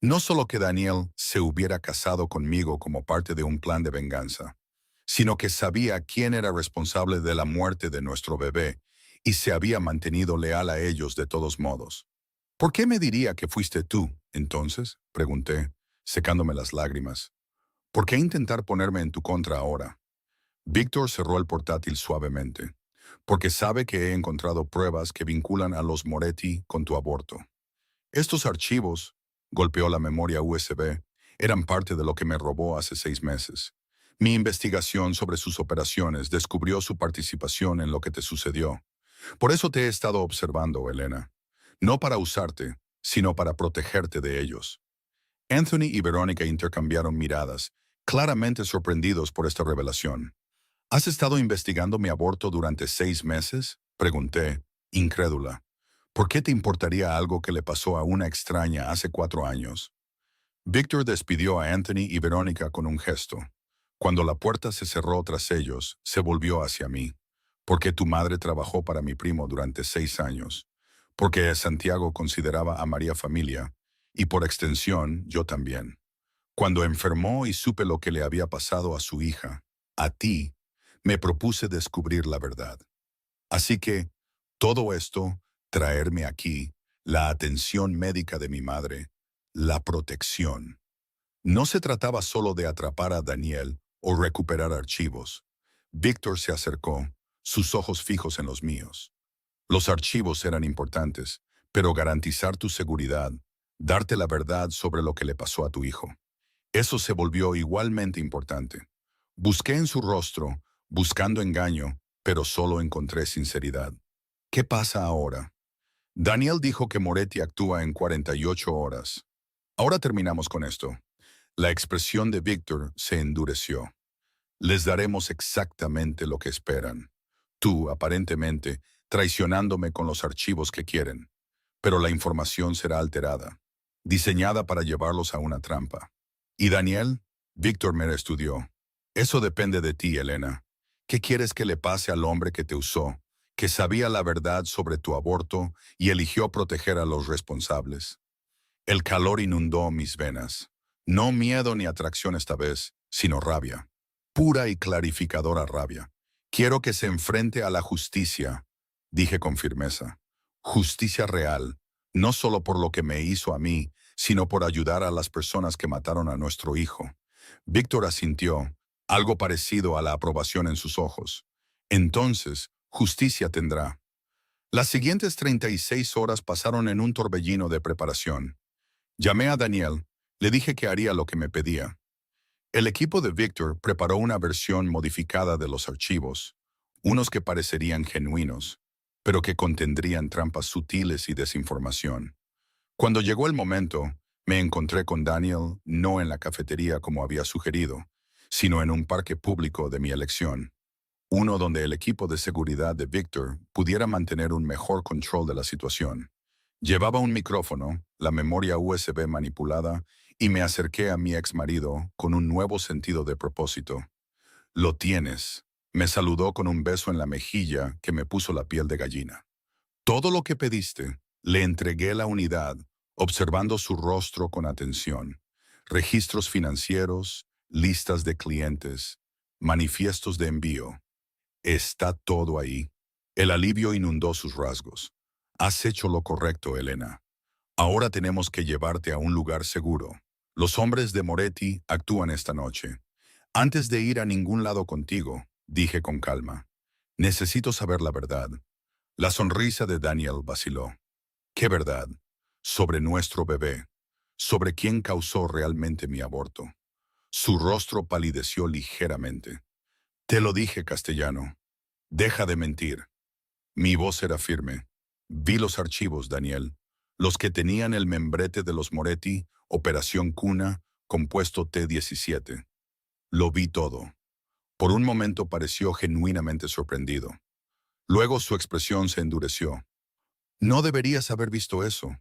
No solo que Daniel se hubiera casado conmigo como parte de un plan de venganza, sino que sabía quién era responsable de la muerte de nuestro bebé y se había mantenido leal a ellos de todos modos. ¿Por qué me diría que fuiste tú, entonces? Pregunté, secándome las lágrimas. ¿Por qué intentar ponerme en tu contra ahora? Víctor cerró el portátil suavemente, porque sabe que he encontrado pruebas que vinculan a los Moretti con tu aborto. Estos archivos, golpeó la memoria USB, eran parte de lo que me robó hace 6 meses. Mi investigación sobre sus operaciones descubrió su participación en lo que te sucedió. Por eso te he estado observando, Elena. No para usarte, sino para protegerte de ellos. Anthony y Verónica intercambiaron miradas, claramente sorprendidos por esta revelación. ¿Has estado investigando mi aborto durante 6 meses? Pregunté, incrédula. ¿Por qué te importaría algo que le pasó a una extraña hace 4 años? Víctor despidió a Anthony y Verónica con un gesto. Cuando la puerta se cerró tras ellos, se volvió hacia mí. Porque tu madre trabajó para mi primo durante 6 años. Porque Santiago consideraba a María familia, y por extensión, yo también. Cuando enfermó y supe lo que le había pasado a su hija, a ti, me propuse descubrir la verdad. Así que, todo esto, traerme aquí, la atención médica de mi madre, la protección. No se trataba solo de atrapar a Daniel o recuperar archivos. Víctor se acercó, sus ojos fijos en los míos. Los archivos eran importantes, pero garantizar tu seguridad, darte la verdad sobre lo que le pasó a tu hijo. Eso se volvió igualmente importante. Busqué en su rostro, buscando engaño, pero solo encontré sinceridad. ¿Qué pasa ahora? Daniel dijo que Moretti actúa en 48 horas. Ahora terminamos con esto. La expresión de Víctor se endureció. Les daremos exactamente lo que esperan. Tú, aparentemente, traicionándome con los archivos que quieren. Pero la información será alterada, diseñada para llevarlos a una trampa. ¿Y Daniel? Víctor me estudió. Eso depende de ti, Elena. ¿Qué quieres que le pase al hombre que te usó, que sabía la verdad sobre tu aborto y eligió proteger a los responsables? El calor inundó mis venas. No miedo ni atracción esta vez, sino rabia. Pura y clarificadora rabia. Quiero que se enfrente a la justicia, dije con firmeza. Justicia real, no solo por lo que me hizo a mí, sino por ayudar a las personas que mataron a nuestro hijo. Víctor asintió, algo parecido a la aprobación en sus ojos. Entonces, justicia tendrá. Las siguientes 36 horas pasaron en un torbellino de preparación. Llamé a Daniel, le dije que haría lo que me pedía. El equipo de Víctor preparó una versión modificada de los archivos, unos que parecerían genuinos, pero que contendrían trampas sutiles y desinformación. Cuando llegó el momento, me encontré con Daniel no en la cafetería como había sugerido, sino en un parque público de mi elección, uno donde el equipo de seguridad de Víctor pudiera mantener un mejor control de la situación. Llevaba un micrófono, la memoria USB manipulada, y me acerqué a mi exmarido con un nuevo sentido de propósito. Lo tienes. Me saludó con un beso en la mejilla que me puso la piel de gallina. Todo lo que pediste, le entregué la unidad, observando su rostro con atención. Registros financieros, listas de clientes, manifiestos de envío. Está todo ahí. El alivio inundó sus rasgos. Has hecho lo correcto, Elena. Ahora tenemos que llevarte a un lugar seguro. Los hombres de Moretti actúan esta noche. Antes de ir a ningún lado contigo, dije con calma, necesito saber la verdad. La sonrisa de Daniel vaciló. ¿Qué verdad? Sobre nuestro bebé. Sobre quién causó realmente mi aborto. Su rostro palideció ligeramente. Te lo dije, castellano. Deja de mentir. Mi voz era firme. Vi los archivos, Daniel. Los que tenían el membrete de los Moretti, Operación Cuna, compuesto T-17. Lo vi todo. Por un momento pareció genuinamente sorprendido. Luego su expresión se endureció. No deberías haber visto eso,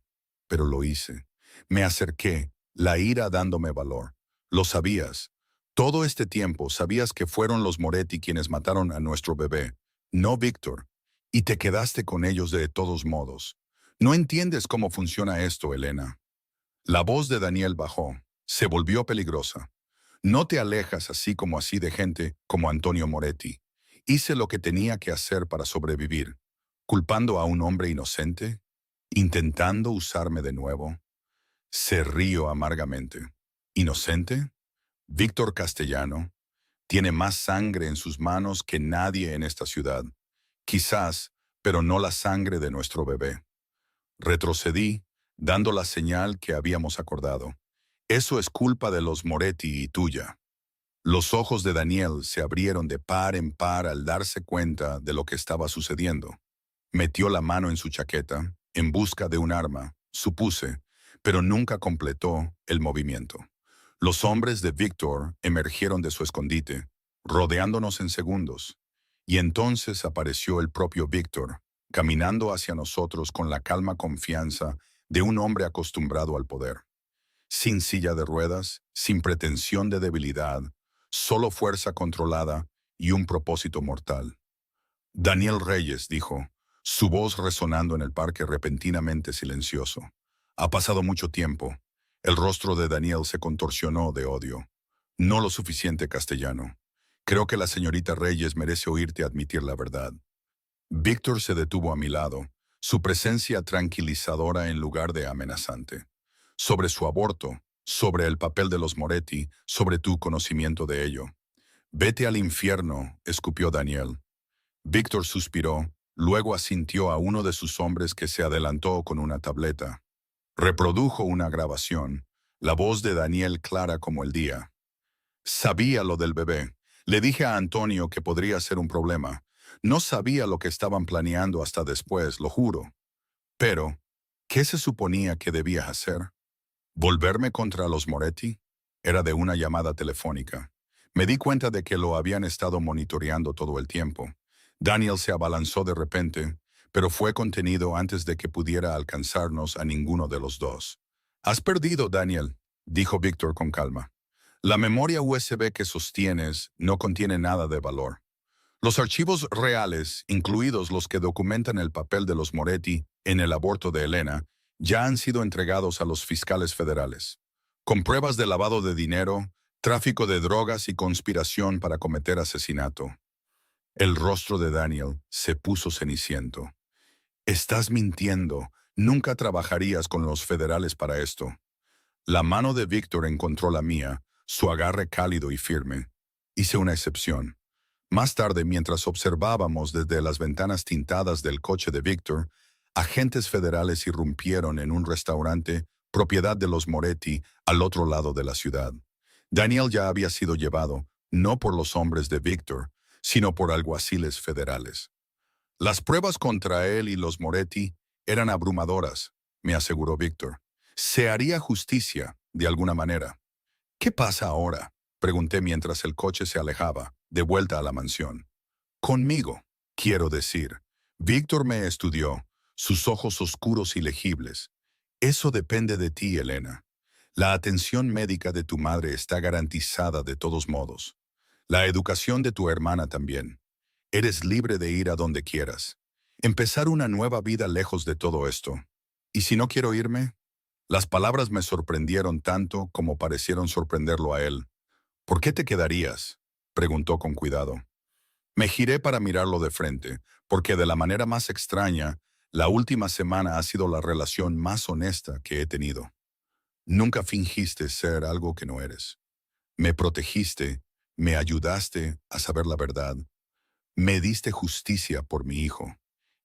pero lo hice. Me acerqué, la ira dándome valor. Lo sabías. Todo este tiempo sabías que fueron los Moretti quienes mataron a nuestro bebé, no Víctor, y te quedaste con ellos de todos modos. No entiendes cómo funciona esto, Elena. La voz de Daniel bajó. Se volvió peligrosa. No te alejas así como así de gente como Antonio Moretti. Hice lo que tenía que hacer para sobrevivir. ¿Culpando a un hombre inocente? ¿Intentando usarme de nuevo? Se rió amargamente. ¿Inocente? Víctor Castellano tiene más sangre en sus manos que nadie en esta ciudad. Quizás, pero no la sangre de nuestro bebé. Retrocedí, dando la señal que habíamos acordado. Eso es culpa de los Moretti y tuya. Los ojos de Daniel se abrieron de par en par al darse cuenta de lo que estaba sucediendo. Metió la mano en su chaqueta, en busca de un arma, supuse, pero nunca completó el movimiento. Los hombres de Víctor emergieron de su escondite, rodeándonos en segundos, y entonces apareció el propio Víctor, caminando hacia nosotros con la calma confianza de un hombre acostumbrado al poder. Sin silla de ruedas, sin pretensión de debilidad, solo fuerza controlada y un propósito mortal. Daniel Reyes dijo, su voz resonando en el parque repentinamente silencioso. Ha pasado mucho tiempo. El rostro de Daniel se contorsionó de odio. No lo suficiente castellano. Creo que la señorita Reyes merece oírte admitir la verdad. Víctor se detuvo a mi lado, su presencia tranquilizadora en lugar de amenazante. Sobre su aborto, sobre el papel de los Moretti, sobre tu conocimiento de ello. Vete al infierno, escupió Daniel. Víctor suspiró, luego asintió a uno de sus hombres que se adelantó con una tableta. Reprodujo una grabación, la voz de Daniel clara como el día. Sabía lo del bebé. Le dije a Antonio que podría ser un problema. No sabía lo que estaban planeando hasta después, lo juro. Pero, ¿qué se suponía que debía hacer? ¿Volverme contra los Moretti? Era de una llamada telefónica. Me di cuenta de que lo habían estado monitoreando todo el tiempo. Daniel se abalanzó de repente, pero fue contenido antes de que pudiera alcanzarnos a ninguno de los dos. Has perdido, Daniel, dijo Víctor con calma. La memoria USB que sostienes no contiene nada de valor. Los archivos reales, incluidos los que documentan el papel de los Moretti en el aborto de Elena, ya han sido entregados a los fiscales federales, con pruebas de lavado de dinero, tráfico de drogas y conspiración para cometer asesinato. El rostro de Daniel se puso ceniciento. Estás mintiendo. Nunca trabajarías con los federales para esto. La mano de Víctor encontró la mía, su agarre cálido y firme. Hice una excepción. Más tarde, mientras observábamos desde las ventanas tintadas del coche de Víctor, agentes federales irrumpieron en un restaurante, propiedad de los Moretti, al otro lado de la ciudad. Daniel ya había sido llevado, no por los hombres de Víctor, sino por alguaciles federales. Las pruebas contra él y los Moretti eran abrumadoras, me aseguró Víctor. Se haría justicia, de alguna manera. ¿Qué pasa ahora?, pregunté mientras el coche se alejaba, de vuelta a la mansión. Conmigo, quiero decir. Víctor me estudió, sus ojos oscuros y legibles. Eso depende de ti, Elena. La atención médica de tu madre está garantizada de todos modos. La educación de tu hermana también. Eres libre de ir a donde quieras. Empezar una nueva vida lejos de todo esto. ¿Y si no quiero irme? Las palabras me sorprendieron tanto como parecieron sorprenderlo a él. ¿Por qué te quedarías?, preguntó con cuidado. Me giré para mirarlo de frente, porque de la manera más extraña, la última semana ha sido la relación más honesta que he tenido. Nunca fingiste ser algo que no eres. Me protegiste, me ayudaste a saber la verdad. Me diste justicia por mi hijo.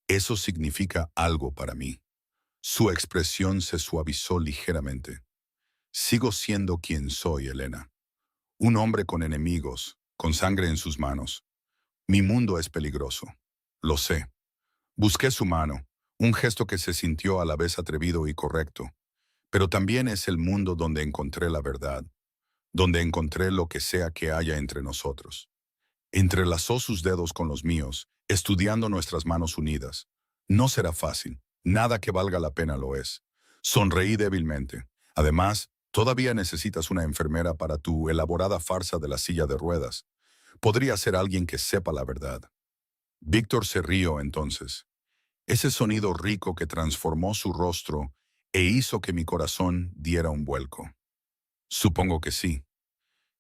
Eso significa algo para mí. Su expresión se suavizó ligeramente. Sigo siendo quien soy, Elena. Un hombre con enemigos, con sangre en sus manos. Mi mundo es peligroso. Lo sé. Busqué su mano, un gesto que se sintió a la vez atrevido y correcto. Pero también es el mundo donde encontré la verdad, donde encontré lo que sea que haya entre nosotros. Entrelazó sus dedos con los míos, estudiando nuestras manos unidas. No será fácil, Nada que valga la pena lo es. Sonreí débilmente. Además, todavía necesitas una enfermera para tu elaborada farsa de la silla de ruedas. Podría ser alguien que sepa la verdad. Víctor se rió entonces. Ese sonido rico que transformó su rostro e hizo que mi corazón diera un vuelco. Supongo que sí.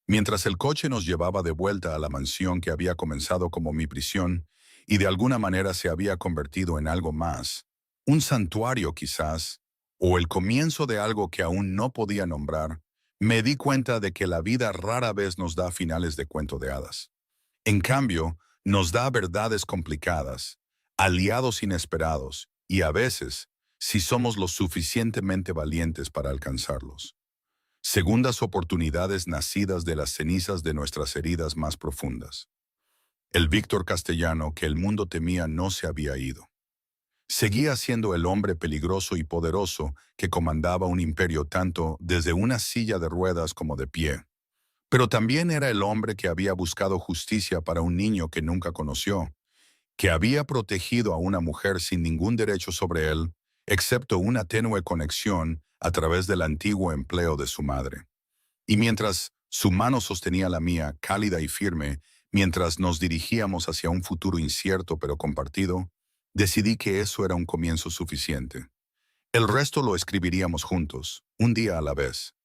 Mientras el coche nos llevaba de vuelta a la mansión que había comenzado como mi prisión y de alguna manera se había convertido en algo más, un santuario quizás, o el comienzo de algo que aún no podía nombrar, me di cuenta de que la vida rara vez nos da finales de cuento de hadas. En cambio, nos da verdades complicadas, aliados inesperados y a veces, si somos lo suficientemente valientes para alcanzarlos, segundas oportunidades nacidas de las cenizas de nuestras heridas más profundas. El Víctor castellano que el mundo temía no se había ido. Seguía siendo el hombre peligroso y poderoso que comandaba un imperio tanto desde una silla de ruedas como de pie. Pero también era el hombre que había buscado justicia para un niño que nunca conoció, que había protegido a una mujer sin ningún derecho sobre él, excepto una tenue conexión a través del antiguo empleo de su madre. Y mientras su mano sostenía la mía, cálida y firme, mientras nos dirigíamos hacia un futuro incierto pero compartido, decidí que eso era un comienzo suficiente. El resto lo escribiríamos juntos, un día a la vez.